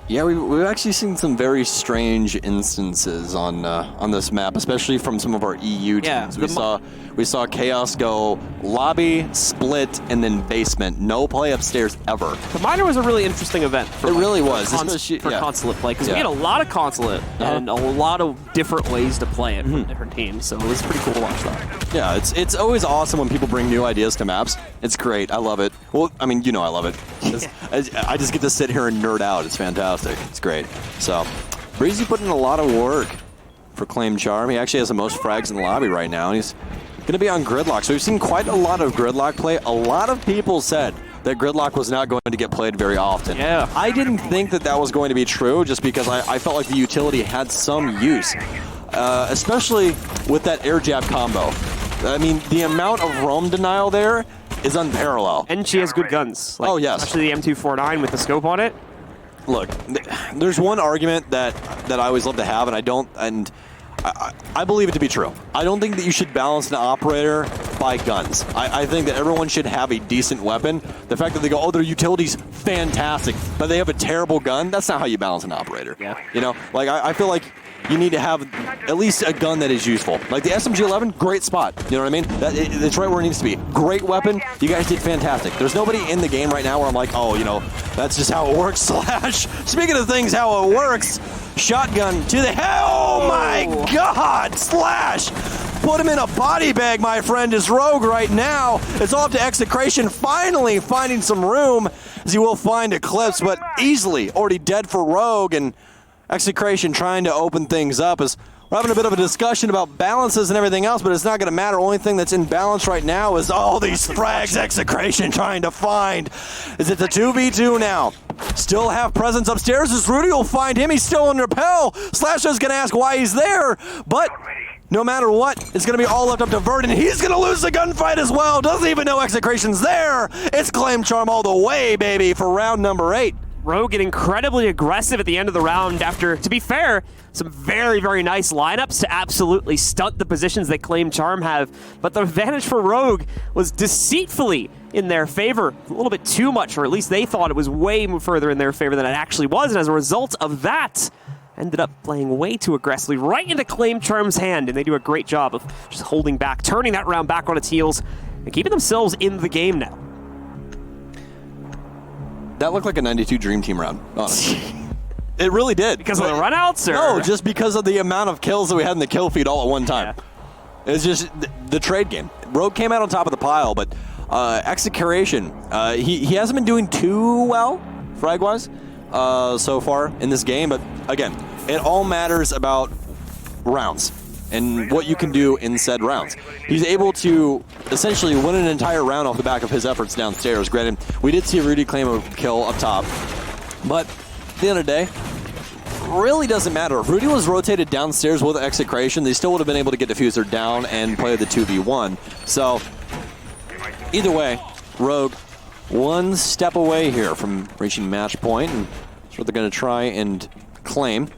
Yeah, we've actually seen some very strange instances on this map, especially from some of our EU teams. We saw Chaos go lobby, split, and then basement. No play upstairs ever. The minor was a really interesting event. It really was. For consulate play, because we had a lot of consulate and a lot of different ways to play it from different teams, so it was pretty cool to watch that. Yeah, it's always awesome when people bring new ideas to maps. It's great. I love it. Well, I mean, you know I love it. I just get to sit here and nerd out. It's fantastic. It's great. So, Breezy put in a lot of work for ClaimCharm. He actually has the most frags in the lobby right now, and he's going to be on Gridlock. So we've seen quite a lot of Gridlock play. A lot of people said that Gridlock was not going to get played very often. Yeah. I didn't think that that was going to be true, just because I felt like the utility had some use, especially with that air jab combo. I mean, the amount of roam denial there is unparalleled. And she has good guns. Like, oh, yes. Especially the M249 with the scope on it. Look, there's one argument that I always love to have, and I believe it to be true. I don't think that you should balance an operator by guns. I think that everyone should have a decent weapon. The fact that they go, oh, their utility's fantastic, but they have a terrible gun, that's not how you balance an operator. Yeah. You know, like I feel like you need to have at least a gun that is useful. Like the SMG-11, great spot. You know what I mean? It's right where it needs to be. Great weapon. You guys did fantastic. There's nobody in the game right now where I'm like, oh, you know, that's just how it works, Slash. Speaking of things, how it works, shotgun to the hell. Oh, my God, Slash. Put him in a body bag, my friend, is Rogue right now. It's all up to Execration finally finding some room, as he will find Eclipse, but easily already dead for Rogue, and Execration trying to open things up as we're having a bit of a discussion about balances and everything else, but it's not going to matter. Only thing that's in balance right now is all these frags Execration trying to find. Is it the 2v2 now? Still have presence upstairs as Rudy will find him. He's still in rappel. Slasher's going to ask why he's there, but no matter what, it's going to be all left up to Verdon. He's going to lose the gunfight as well. Doesn't even know Execration's there. It's ClaimCharm all the way, baby, for round number 8. Rogue getting incredibly aggressive at the end of the round after, to be fair, some very, very nice lineups to absolutely stunt the positions that ClaimCharm have. But the advantage for Rogue was deceitfully in their favor. A little bit too much, or at least they thought it was way further in their favor than it actually was. And as a result of that, ended up playing way too aggressively right into ClaimCharm's hand. And they do a great job of just holding back, turning that round back on its heels, and keeping themselves in the game now. That looked like a 92 Dream Team round, honestly. It really did. Because of the runouts? Or? No, just because of the amount of kills that we had in the kill feed all at one time. Yeah. It's just the trade game. Rogue came out on top of the pile, but Execration, he hasn't been doing too well, frag-wise, so far in this game. But again, it all matters about rounds and what you can do in said rounds. He's able to essentially win an entire round off the back of his efforts downstairs. Granted, we did see Rudy claim a kill up top, but at the end of the day, really doesn't matter. If Rudy was rotated downstairs with Execration, they still would have been able to get Diffuser down and play the 2v1. So, either way, Rogue one step away here from reaching match point, and that's what they're going to try and claim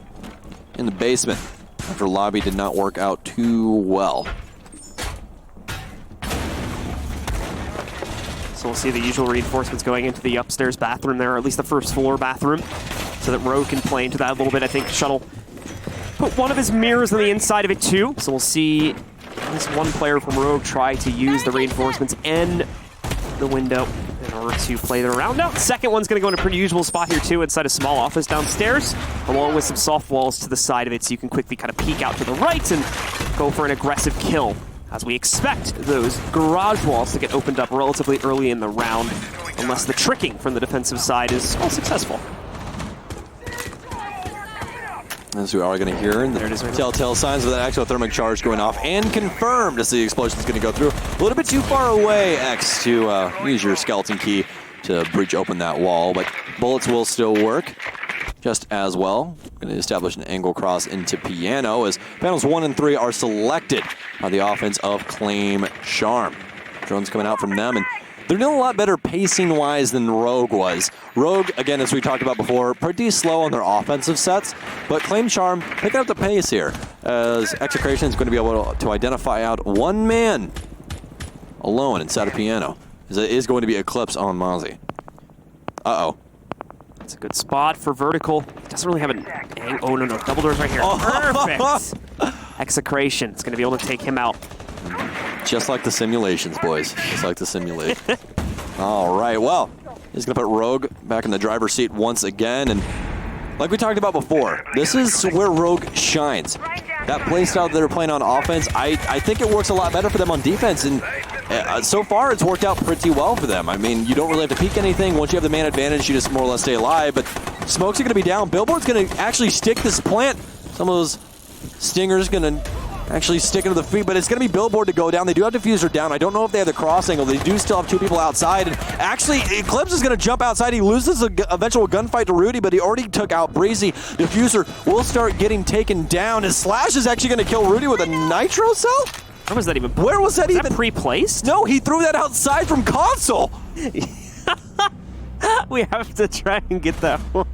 in the basement after lobby did not work out too well. So we'll see the usual reinforcements going into the upstairs bathroom there, or at least the first floor bathroom, so that Rogue can play into that a little bit. I think Shuttle put one of his mirrors on the inside of it too, so we'll see this one player from Rogue try to use the reinforcements and the window in order to play their round out. Second one's going to go in a pretty usual spot here too, inside a small office downstairs, along with some soft walls to the side of it, so you can quickly kind of peek out to the right and go for an aggressive kill, as we expect those garage walls to get opened up relatively early in the round, unless the tricking from the defensive side is all successful. As we are going to hear, there it is, telltale signs of that exothermic charge going off, and confirmed as the explosion is going to go through. A little bit too far away, X, to use your skeleton key to breach open that wall, but bullets will still work just as well. Going to establish an angle cross into Piano as panels 1 and 3 are selected by the offense of ClaimCharm. Drones coming out from them, and they're doing a lot better pacing-wise than Rogue was. Rogue, again, as we talked about before, pretty slow on their offensive sets, but ClaimCharm picking up the pace here, as Execration is going to be able to identify out one man alone inside of Piano. It is going to be Eclipse on Mozzie. Uh-oh. It's a good spot for vertical. Doesn't really have an angle. Oh, no. Double doors right here. Perfect. Execration. It's going to be able to take him out. Just like the simulations, boys. Just like the simulation. All right, well, he's going to put Rogue back in the driver's seat once again. And like we talked about before, this is where Rogue shines. That play style that they're playing on offense, I think it works a lot better for them on defense. And so far, it's worked out pretty well for them. I mean, you don't really have to peek anything. Once you have the man advantage, you just more or less stay alive. But smokes are going to be down. Billboard's going to actually stick this plant. Some of those stingers going to actually stick into the feet, but it's going to be Billboard to go down. They do have Diffuser down. I don't know if they have the cross angle. They do still have two people outside. And actually, Eclipse is going to jump outside. He loses an eventual gunfight to Rudy, but he already took out Breezy. Diffuser will start getting taken down. His Slash is actually going to kill Rudy with a Nitro Cell? Where was that even? Where was that even? That pre-placed? No, he threw that outside from console. We have to try and get that one.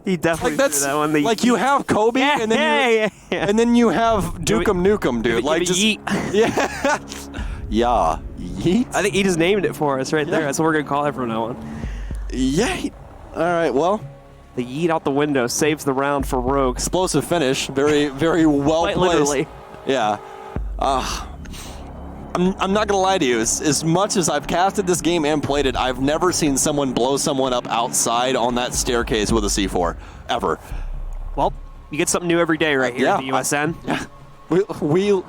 He definitely threw that one. Like you have Kobe, and then you have Dukem Nukem, dude. Like just yeet. Yeah, yeet. I think he just named it for us right there. That's what we're gonna call it from now on. Yeet. All right. Well, the yeet out the window saves the round for Rogue. Explosive finish. Very, very well Quite placed. literally. Yeah. I'm not gonna lie to you. As much as I've casted this game and played it, I've never seen someone blow someone up outside on that staircase with a C4 ever. Well, you get something new every day right here at the USN.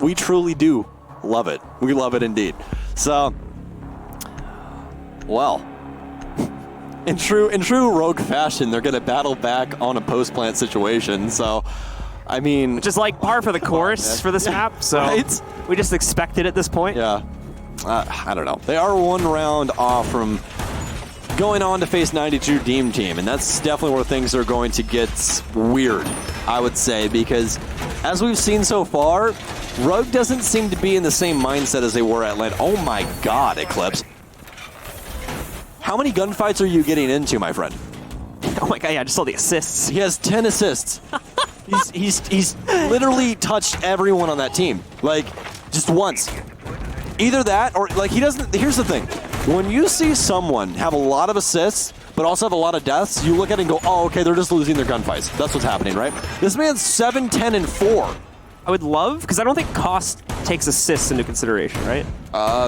We truly do love it. We love it indeed. So, well, in true Rogue fashion, they're gonna battle back on a post plant situation. So, I mean, just like par for the course for this map. So right? We just expect it at this point. Yeah. I don't know. They are one round off from going on to face 92 Dream Team, and that's definitely where things are going to get weird, I would say, because as we've seen so far, Rogue doesn't seem to be in the same mindset as they were at Land. Oh my God, Eclipse. How many gunfights are you getting into, my friend? Oh my God, yeah, I just saw the assists. He has 10 assists. He's literally touched everyone on that team, like just once. Either that or like he doesn't. Here's the thing: when you see someone have a lot of assists but also have a lot of deaths, you look at it and go, "Oh, okay, they're just losing their gunfights." That's what's happening, right? This man's 7, 10, and 4. I would love, because I don't think cost takes assists into consideration, right?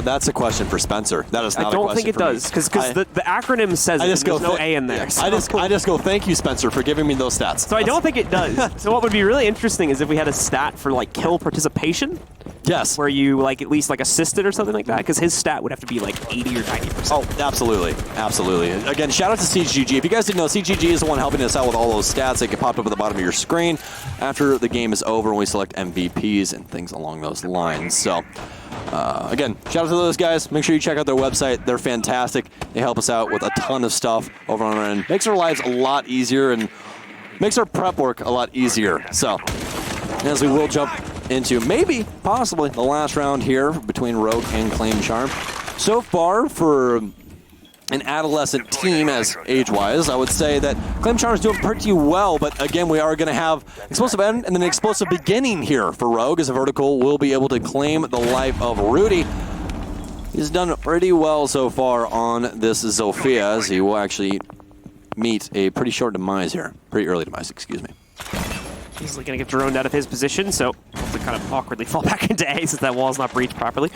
That's a question for Spencer. That is not a question for me. I don't think it does, because the acronym says there's no A in there. Yeah, I just go, thank you, Spencer, for giving me those stats. So I don't think it does. So what would be really interesting is if we had a stat for like kill participation. Yes. Where you like at least like assisted or something like that, because his stat would have to be like 80 or 90%. Oh, absolutely. Absolutely. Again, shout out to CGG. If you guys didn't know, CGG is the one helping us out with all those stats that get popped up at the bottom of your screen after the game is over when we select MVPs and things along those lines. So, again, shout out to those guys. Make sure you check out their website. They're fantastic. They help us out with a ton of stuff over on our end. Makes our lives a lot easier and makes our prep work a lot easier. So, as we will jump into maybe, possibly, the last round here between Rogue and ClaimCharm. So far, for an adolescent team, as age-wise, I would say that ClaimCharm is doing pretty well, but again, we are going to have explosive end and then explosive beginning here for Rogue, as a vertical will be able to claim the life of Rudy. He's done pretty well so far on this Zofia, as he will actually meet a pretty short demise here. Pretty early demise, excuse me. Easily going to get droned out of his position, so hopefully kind of awkwardly fall back into A since that wall's not breached properly.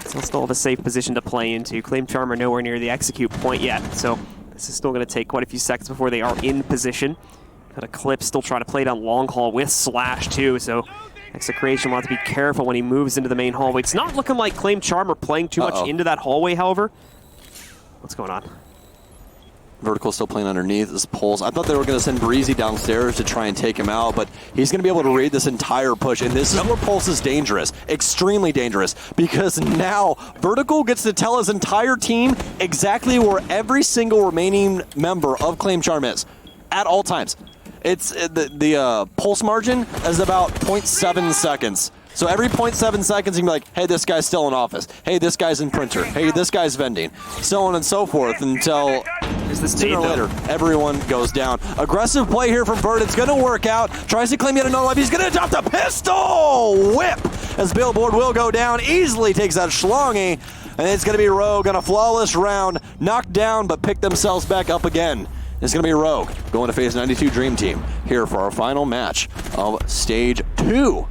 So still have a safe position to play into. ClaimCharm are nowhere near the execute point yet, so this is still going to take quite a few seconds before they are in position. Got a Clip still trying to play down long haul with Slash too, so Execration will have to be careful when he moves into the main hallway. It's not looking like ClaimCharm are playing too much into that hallway, however. What's going on? Vertical still playing underneath his pulls. I thought they were going to send Breezy downstairs to try and take him out, but he's going to be able to read this entire push, and this is where Pulse is dangerous, extremely dangerous, because now Vertical gets to tell his entire team exactly where every single remaining member of ClaimCharm is at all times. It's the pulse margin is about 0.7 seconds. So every 0.7 seconds, you can be like, hey, this guy's still in office. Hey, this guy's in printer. Hey, this guy's vending. So on and so forth until sooner or later, everyone goes down. Aggressive play here from Bird. It's going to work out. Tries to claim yet another life. He's going to adopt a pistol whip as Billboard will go down. Easily takes out Schlongy. And it's going to be Rogue on a flawless round. Knocked down, but pick themselves back up again. It's going to be Rogue going to face 92 Dream Team here for our final match of Stage 2.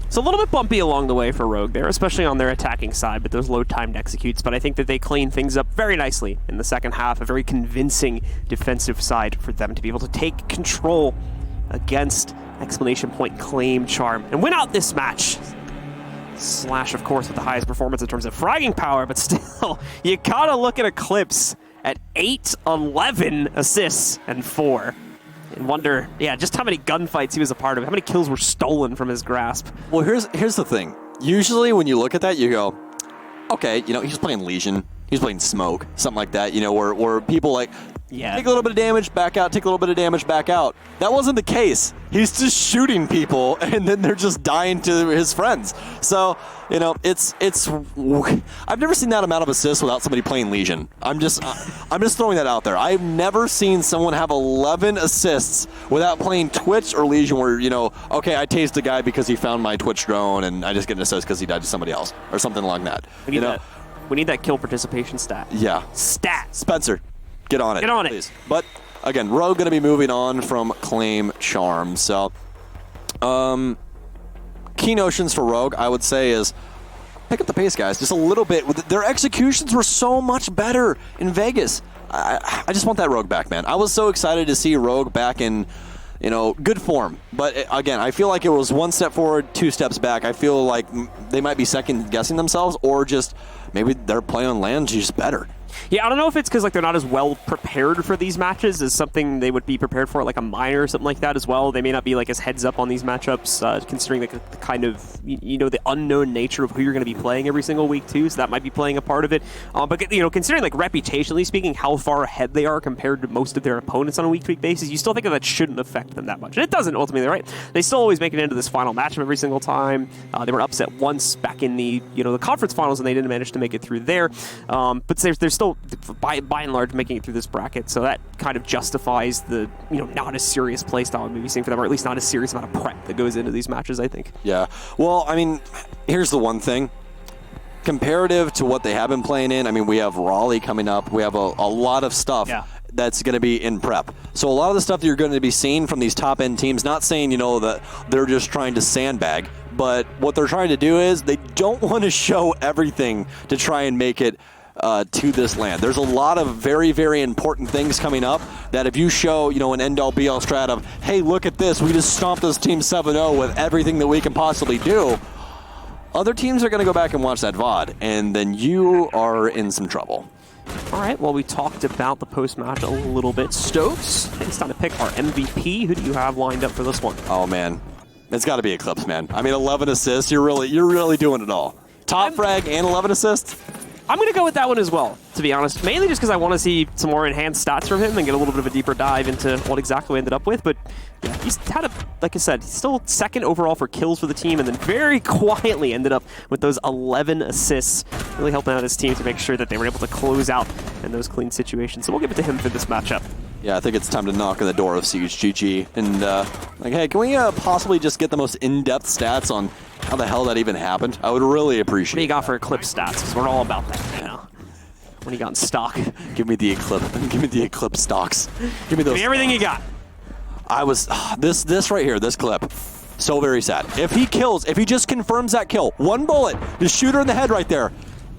It's a little bit bumpy along the way for Rogue there, especially on their attacking side, but those low-timed executes. But I think that they clean things up very nicely in the second half, a very convincing defensive side for them to be able to take control against exclamation point ClaimCharm and win out this match. Slash, of course, with the highest performance in terms of fragging power, but still, you gotta look at Eclipse at 8, 11 assists, and 4. And wonder, yeah, just how many gunfights he was a part of, how many kills were stolen from his grasp. Well, here's the thing. Usually when you look at that, you go, okay, you know, he's playing Legion, he's playing Smoke, something like that, you know, where people like, take a little bit of damage, back out, take a little bit of damage, back out. That wasn't the case. He's just shooting people, and then they're just dying to his friends. So, you know, it's I've never seen that amount of assists without somebody playing Legion. I'm just throwing that out there. I've never seen someone have 11 assists without playing Twitch or Legion where, you know, okay, I tased a guy because he found my Twitch drone, and I just get an assist because he died to somebody else, or something like that. We need that kill participation stat. Yeah. Stat. Spencer. Get on it. Get on please. it. But, again, Rogue going to be moving on from ClaimCharm. So, key notions for Rogue, I would say, is pick up the pace, guys, just a little bit. Their executions were so much better in Vegas. I just want that Rogue back, man. I was so excited to see Rogue back in, you know, good form. But, again, I feel like it was 1 step forward, 2 steps back. I feel like they might be second-guessing themselves, or just maybe their play on land is just better. Yeah, I don't know if it's because like they're not as well prepared for these matches as something they would be prepared for, like a minor or something like that as well. They may not be like as heads up on these matchups, considering the kind of, you know, the unknown nature of who you're going to be playing every single week too. So that might be playing a part of it. But you know, considering like reputationally speaking, how far ahead they are compared to most of their opponents on a week-to-week basis, you still think that shouldn't affect them that much. And it doesn't ultimately, right? They still always make it into this final matchup every single time. They were upset once back in the the conference finals, and they didn't manage to make it through there. But they're still by and large making it through this bracket, so that kind of justifies the not as serious play style I'm maybe seeing for them, or at least not as serious amount of prep that goes into these matches, I think. Yeah. Well, I mean, here's the one thing. Comparative to what they have been playing in, I mean, we have Raleigh coming up. We have a lot of stuff that's going to be in prep. So a lot of the stuff that you're going to be seeing from these top-end teams, not saying, that they're just trying to sandbag, but what they're trying to do is they don't want to show everything to try and make it to this land. There's a lot of very, very important things coming up that if you show, an end-all be-all strat of, hey, look at this, we just stomped this team 7-0 with everything that we can possibly do, other teams are going to go back and watch that VOD, and then you are in some trouble. All right, well, we talked about the post-match a little bit. Stokes, it's time to pick our MVP. Who do you have lined up for this one? Oh, man. It's got to be Eclipse, man. I mean, 11 assists, you're really doing it all. Top frag and 11 assists? I'm going to go with that one as well, to be honest. Mainly just because I want to see some more enhanced stats from him and get a little bit of a deeper dive into what exactly we ended up with. But yeah, he's had like I said, he's still second overall for kills for the team, and then very quietly ended up with those 11 assists, really helping out his team to make sure that they were able to close out in those clean situations. So we'll give it to him for this matchup. Yeah, I think it's time to knock on the door of CGG and like, hey, can we possibly just get the most in-depth stats on how the hell that even happened? I would really appreciate it. What do you got for Eclipse stats? Because we're all about that right now. What do you got in stock? Give me the Eclipse. Give me the Eclipse stocks. Give me those. Give me everything you got. I was this right here, this clip. So very sad. If he just confirms that kill, one bullet, just shoot her in the head right there,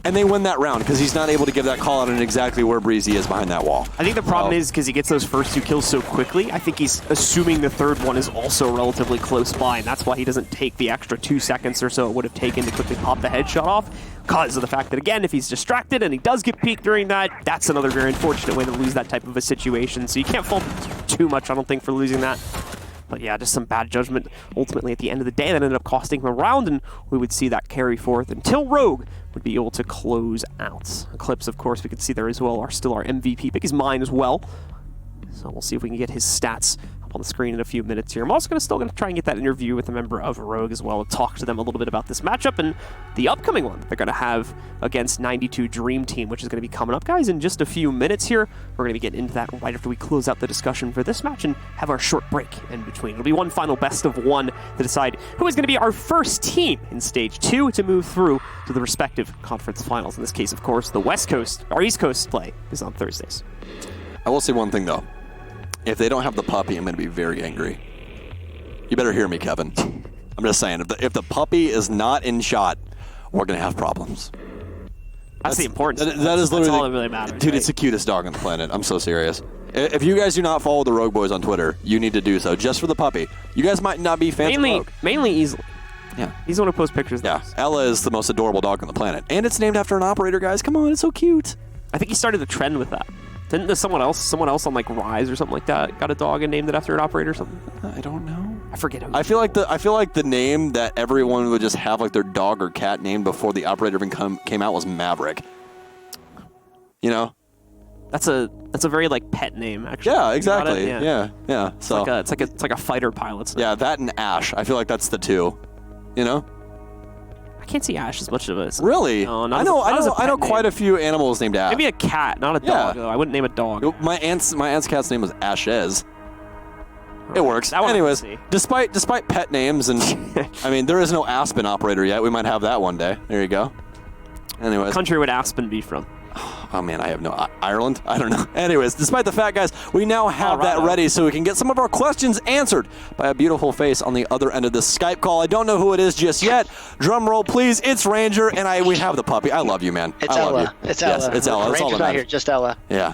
and they win that round because he's not able to give that call out on exactly where Breezy is behind that wall. I think the problem is because he gets those first 2 kills so quickly, I think he's assuming the third one is also relatively close by, and that's why he doesn't take the extra 2 seconds or so it would have taken to quickly pop the headshot off, because of the fact that, again, if he's distracted and he does get peeked during that, that's another very unfortunate way to lose that type of a situation. So you can't fault too much, I don't think, for losing that. But yeah, just some bad judgment ultimately at the end of the day that ended up costing him a round, and we would see that carry forth until Rogue would be able to close out. Eclipse, of course, we could see there as well, are still our MVP pick. He's mine as well. So we'll see if we can get his stats up on the screen in a few minutes here. I'm also still going to try and get that interview with a member of Rogue as well and talk to them a little bit about this matchup and the upcoming one they're going to have against 92 Dream Team, which is going to be coming up, guys, in just a few minutes here. We're going to be getting into that right after we close out the discussion for this match and have our short break in between. It'll be one final best of one to decide who is going to be our first team in Stage 2 to move through to the respective conference finals. In this case, of course, the West Coast, our East Coast play is on Thursdays. I will say one thing, though. If they don't have the puppy, I'm going to be very angry. You better hear me, Kevin. I'm just saying, if the puppy is not in shot, we're going to have problems. That's the importance. That is literally all that really matters. Dude, right? it's the cutest dog on the planet. I'm so serious. If you guys do not follow the Rogue Boys on Twitter, you need to do so, just for the puppy. You guys might not be fans of Rogue. Mainly easily. Yeah. He's the one who posts pictures. Yeah, Ella is the most adorable dog on the planet. And it's named after an operator, guys. Come on, it's so cute. I think he started the trend with that. Didn't there someone else on like Rise or something like that got a dog and named it after an operator or something? I don't know. I forget who. I feel like the name that everyone would just have like their dog or cat named before the operator even came out was Maverick. You know? That's a very like pet name actually. Yeah, exactly. Yeah. So it's like a fighter pilot's name. yeah, that and Ash. I feel like that's the two. You know? I can't see Ash as much of a. Really? No, I know quite a few animals named Ash. Maybe a cat, not a dog. Though. I wouldn't name a dog. My aunt's cat's name was Ashes. It works. That one Anyways, I can despite pet names and I mean there is no Aspen operator yet. We might have that one day. There you go. Anyways. What country would Aspen be from? Oh man, I have no Ireland. I don't know. Anyways, despite the fact, guys, we now have that ready so we can get some of our questions answered by a beautiful face on the other end of this Skype call. I don't know who it is just yet. Drum roll, please. It's Ranger, and we have the puppy. I love you, man. It's I Ella. love you. It's yes, Ella. it's Ella. That's all that Ranger's not matters. here, just Ella. Yeah.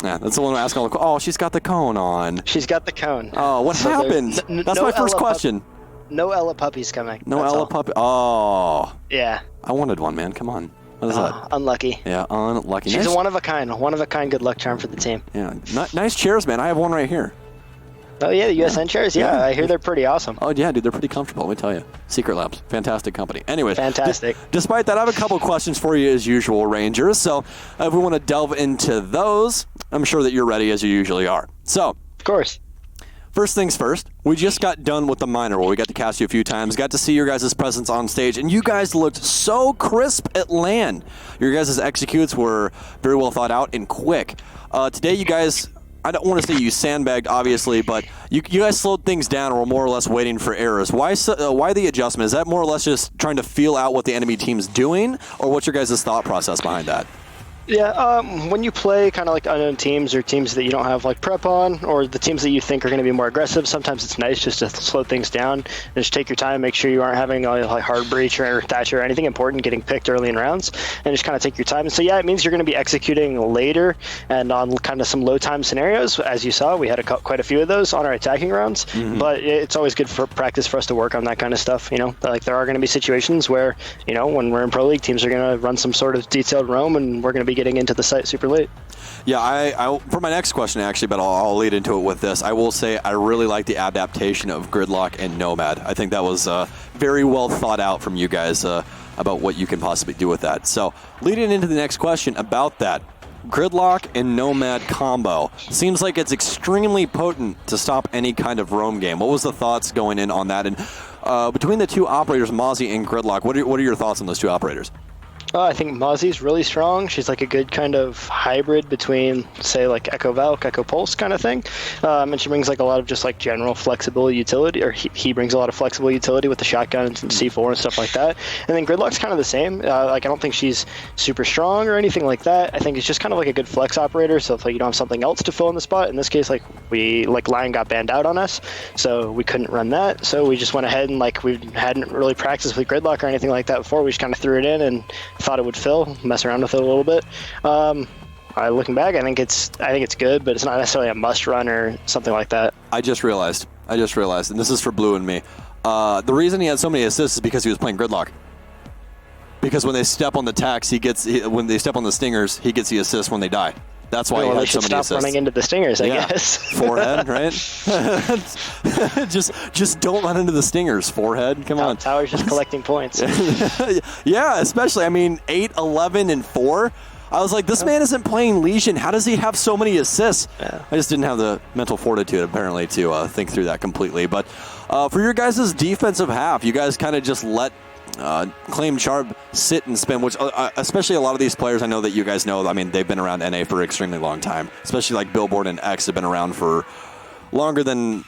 That's the one who asked all the. Oh, she's got the cone on. She's got the cone. Oh, what happened? That's my first question. No Ella puppies coming. No Ella puppy. Oh. Yeah. I wanted one, man. Come on. What is that? Unlucky. Yeah, unlucky. She's a one of a kind good luck charm for the team. Yeah, nice chairs, man. I have one right here. Oh yeah, the USN chairs. Yeah, I hear they're pretty awesome. Oh yeah, dude, they're pretty comfortable. Let me tell you. Secret Labs, fantastic company. Anyways, fantastic. Despite that, I have a couple questions for you as usual, Rangers. So if we want to delve into those, I'm sure that you're ready as you usually are. So, of course. First things first, we just got done with the minor where we got to cast you a few times, got to see your guys' presence on stage, and you guys looked so crisp at LAN. Your guys' executes were very well thought out and quick. Today, you guys, I don't want to say you sandbagged, obviously, but you guys slowed things down and were more or less waiting for errors. Why the adjustment? Is that more or less just trying to feel out what the enemy team's doing, or what's your guys' thought process behind that? Yeah, when you play kind of like unknown teams or teams that you don't have like prep on, or the teams that you think are going to be more aggressive, sometimes it's nice just to slow things down and just take your time, make sure you aren't having a like hard breach or Thatcher or anything important getting picked early in rounds, and just kind of take your time. And so yeah, it means you're going to be executing later and on kind of some low time scenarios. As you saw, we had quite a few of those on our attacking rounds, but it's always good for practice for us to work on that kind of stuff. You know, like there are going to be situations where, you know, when we're in Pro League, teams are going to run some sort of detailed roam and we're going to be getting into the site super late. Yeah, I for my next question actually, but I'll lead into it with this. I will say I really like the adaptation of Gridlock and Nomad. I think that was very well thought out from you guys about what you can possibly do with that. So leading into the next question about that, Gridlock and Nomad combo seems like it's extremely potent to stop any kind of roam game. What was the thoughts going in on that? And between the two operators, Mozzie and Gridlock, what are your thoughts on those two operators? I think Mozzie's really strong. She's like a good kind of hybrid between, say, like Echo Valk, Echo Pulse kind of thing. And she brings like a lot of just like general flexible utility, or he brings a lot of flexible utility with the shotgun and C4 and stuff like that. And then Gridlock's kind of the same. Like I don't think she's super strong or anything like that. I think it's just kind of like a good flex operator. So if like you don't have something else to fill in the spot, in this case, like Lion got banned out on us, so we couldn't run that. So we just went ahead and like we hadn't really practiced with Gridlock or anything like that before. We just kind of threw it in and thought it would fill, mess around with it a little bit. Looking back, I think it's good, but it's not necessarily a must run or something like that. I just realized, and this is for Blue and me. The reason he had so many assists is because he was playing Gridlock. Because when they step on the tacks, when they step on the stingers, he gets the assist when they die. That's why he had so many assists. Stop running into the stingers, I guess. Forehead, right? just don't run into the stingers. Forehead, come on. Tower's just collecting points. Yeah, especially, I mean, 8, 11, and 4. I was like, this man isn't playing Legion. How does he have so many assists? Yeah. I just didn't have the mental fortitude, apparently, to think through that completely. But for your guys' defensive half, you guys kind of just let ClaimCharm sit and spin, which especially a lot of these players I know that you guys know, I mean, they've been around NA for an extremely long time, especially like Billboard and X have been around for longer than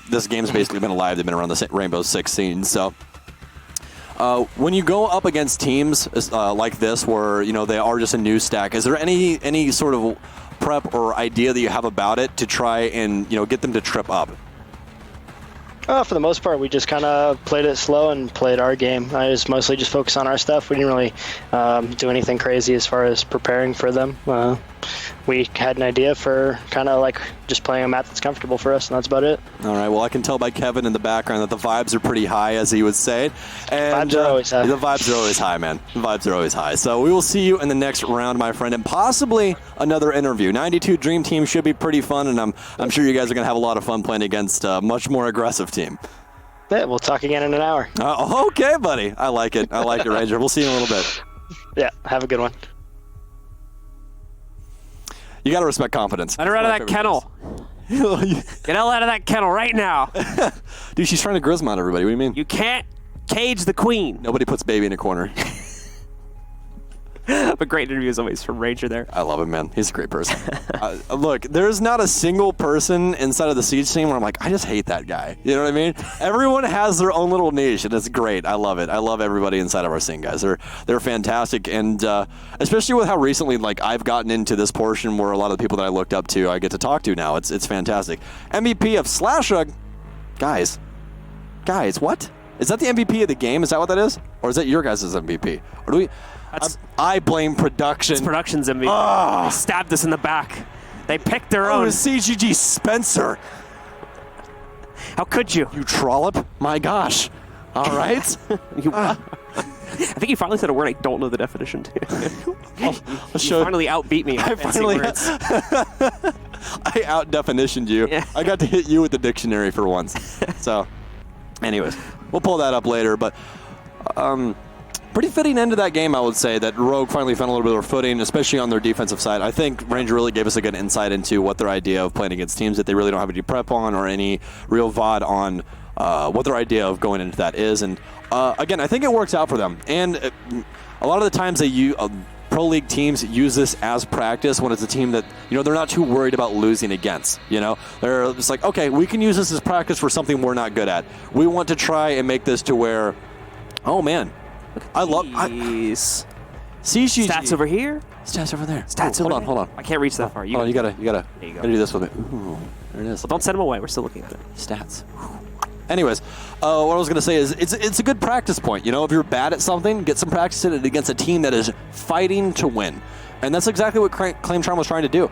this game's basically been alive. They've been around the Rainbow 6 scene. So when you go up against teams like this where, you know, they are just a new stack, is there any sort of prep or idea that you have about it to try and get them to trip up? For the most part, we just kind of played it slow and played our game. I was mostly just focused on our stuff. We didn't really do anything crazy as far as preparing for them. We had an idea for kind of like just playing a map that's comfortable for us, and that's about it. All right, well, I can tell by Kevin in the background that the vibes are pretty high, as he would say. And vibes are always high. The vibes are always high, man. The vibes are always high. So we will see you in the next round, my friend, and possibly another interview. 92 Dream Team should be pretty fun, and I'm sure you guys are going to have a lot of fun playing against a much more aggressive team. Yeah, we'll talk again in an hour. Okay, buddy. I like it. I like it, Ranger. We'll see you in a little bit. Yeah, have a good one. You got to respect confidence. Let her out of that kennel. Get hell out of that kennel right now. Dude, she's trying to Grismon everybody. What do you mean? You can't cage the queen. Nobody puts baby in a corner. But great interview as always from Ranger there. I love him, man. He's a great person. Look, there's not a single person inside of the Siege team where I'm like, I just hate that guy. You know what I mean? Everyone has their own little niche, and it's great. I love it. I love everybody inside of our scene, guys. They're fantastic, and especially with how recently I've gotten into this portion where a lot of the people that I looked up to I get to talk to now. It's fantastic. MVP of Slashug, guys, what? Is that the MVP of the game? Is that what that is? Or is that your guys' MVP? Or do we... I blame production. It's production's MVP. They stabbed us in the back. They picked their own. Oh, CGG Spencer. How could you? You trollop? My gosh. All right. I think you finally said a word I don't know the definition to. I'll you finally outbeat me. I finally words. I out-definitioned you. Yeah. I got to hit you with the dictionary for once. So, anyways, we'll pull that up later. But pretty fitting end to that game, I would say, that Rogue finally found a little bit of their footing, especially on their defensive side. I think Ranger really gave us a good insight into what their idea of playing against teams that they really don't have any prep on or any real VOD on what their idea of going into that is. And again, I think it works out for them. And a lot of the times Pro League teams use this as practice when it's a team that, they're not too worried about losing against. They're just like, okay, we can use this as practice for something we're not good at. We want to try and make this to where, oh man, I love CGG. Stats over here. Stats over there. Stats over there. Hold on. I can't reach that far. You gotta there you go. do this with it. Ooh, there it is. Well, don't send them away. We're still looking at it. Stats. Anyways, what I was gonna say is it's a good practice point. If you're bad at something, get some practice in it against a team that is fighting to win, and that's exactly what ClaimCharm was trying to do.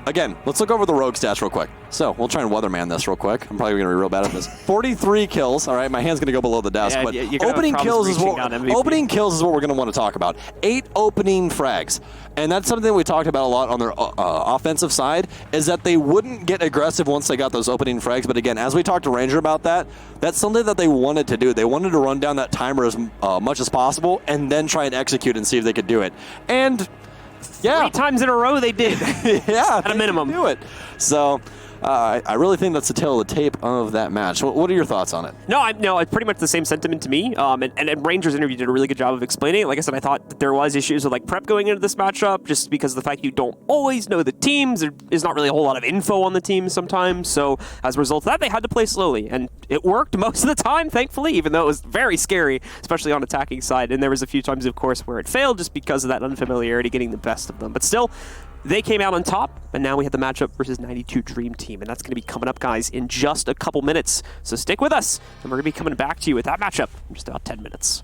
Again, let's look over the Rogue stats real quick. So we'll try and weatherman this real quick. I'm probably going to be real bad at this. 43 kills. All right, my hand's going to go below the desk. Yeah, but opening kills is what we're going to want to talk about. 8 opening frags. And that's something we talked about a lot on their offensive side, is that they wouldn't get aggressive once they got those opening frags. But again, as we talked to Ranger about that, that's something that they wanted to do. They wanted to run down that timer as much as possible and then try and execute and see if they could do it. And... yeah. 3 times in a row they did. Yeah. At a minimum. Do it. So I really think that's the tail of the tape of that match. What are your thoughts on it? No, it's pretty much the same sentiment to me. And Ranger's interview did a really good job of explaining it. Like I said, I thought that there was issues with prep going into this matchup, just because of the fact you don't always know the teams. There is not really a whole lot of info on the teams sometimes. So as a result of that, they had to play slowly, and it worked most of the time, thankfully, even though it was very scary, especially on attacking side. And there was a few times, of course, where it failed just because of that unfamiliarity getting the best of them. But still, they came out on top, and now we have the matchup versus 92 Dream Team, and that's going to be coming up, guys, in just a couple minutes. So stick with us, and we're going to be coming back to you with that matchup in just about 10 minutes.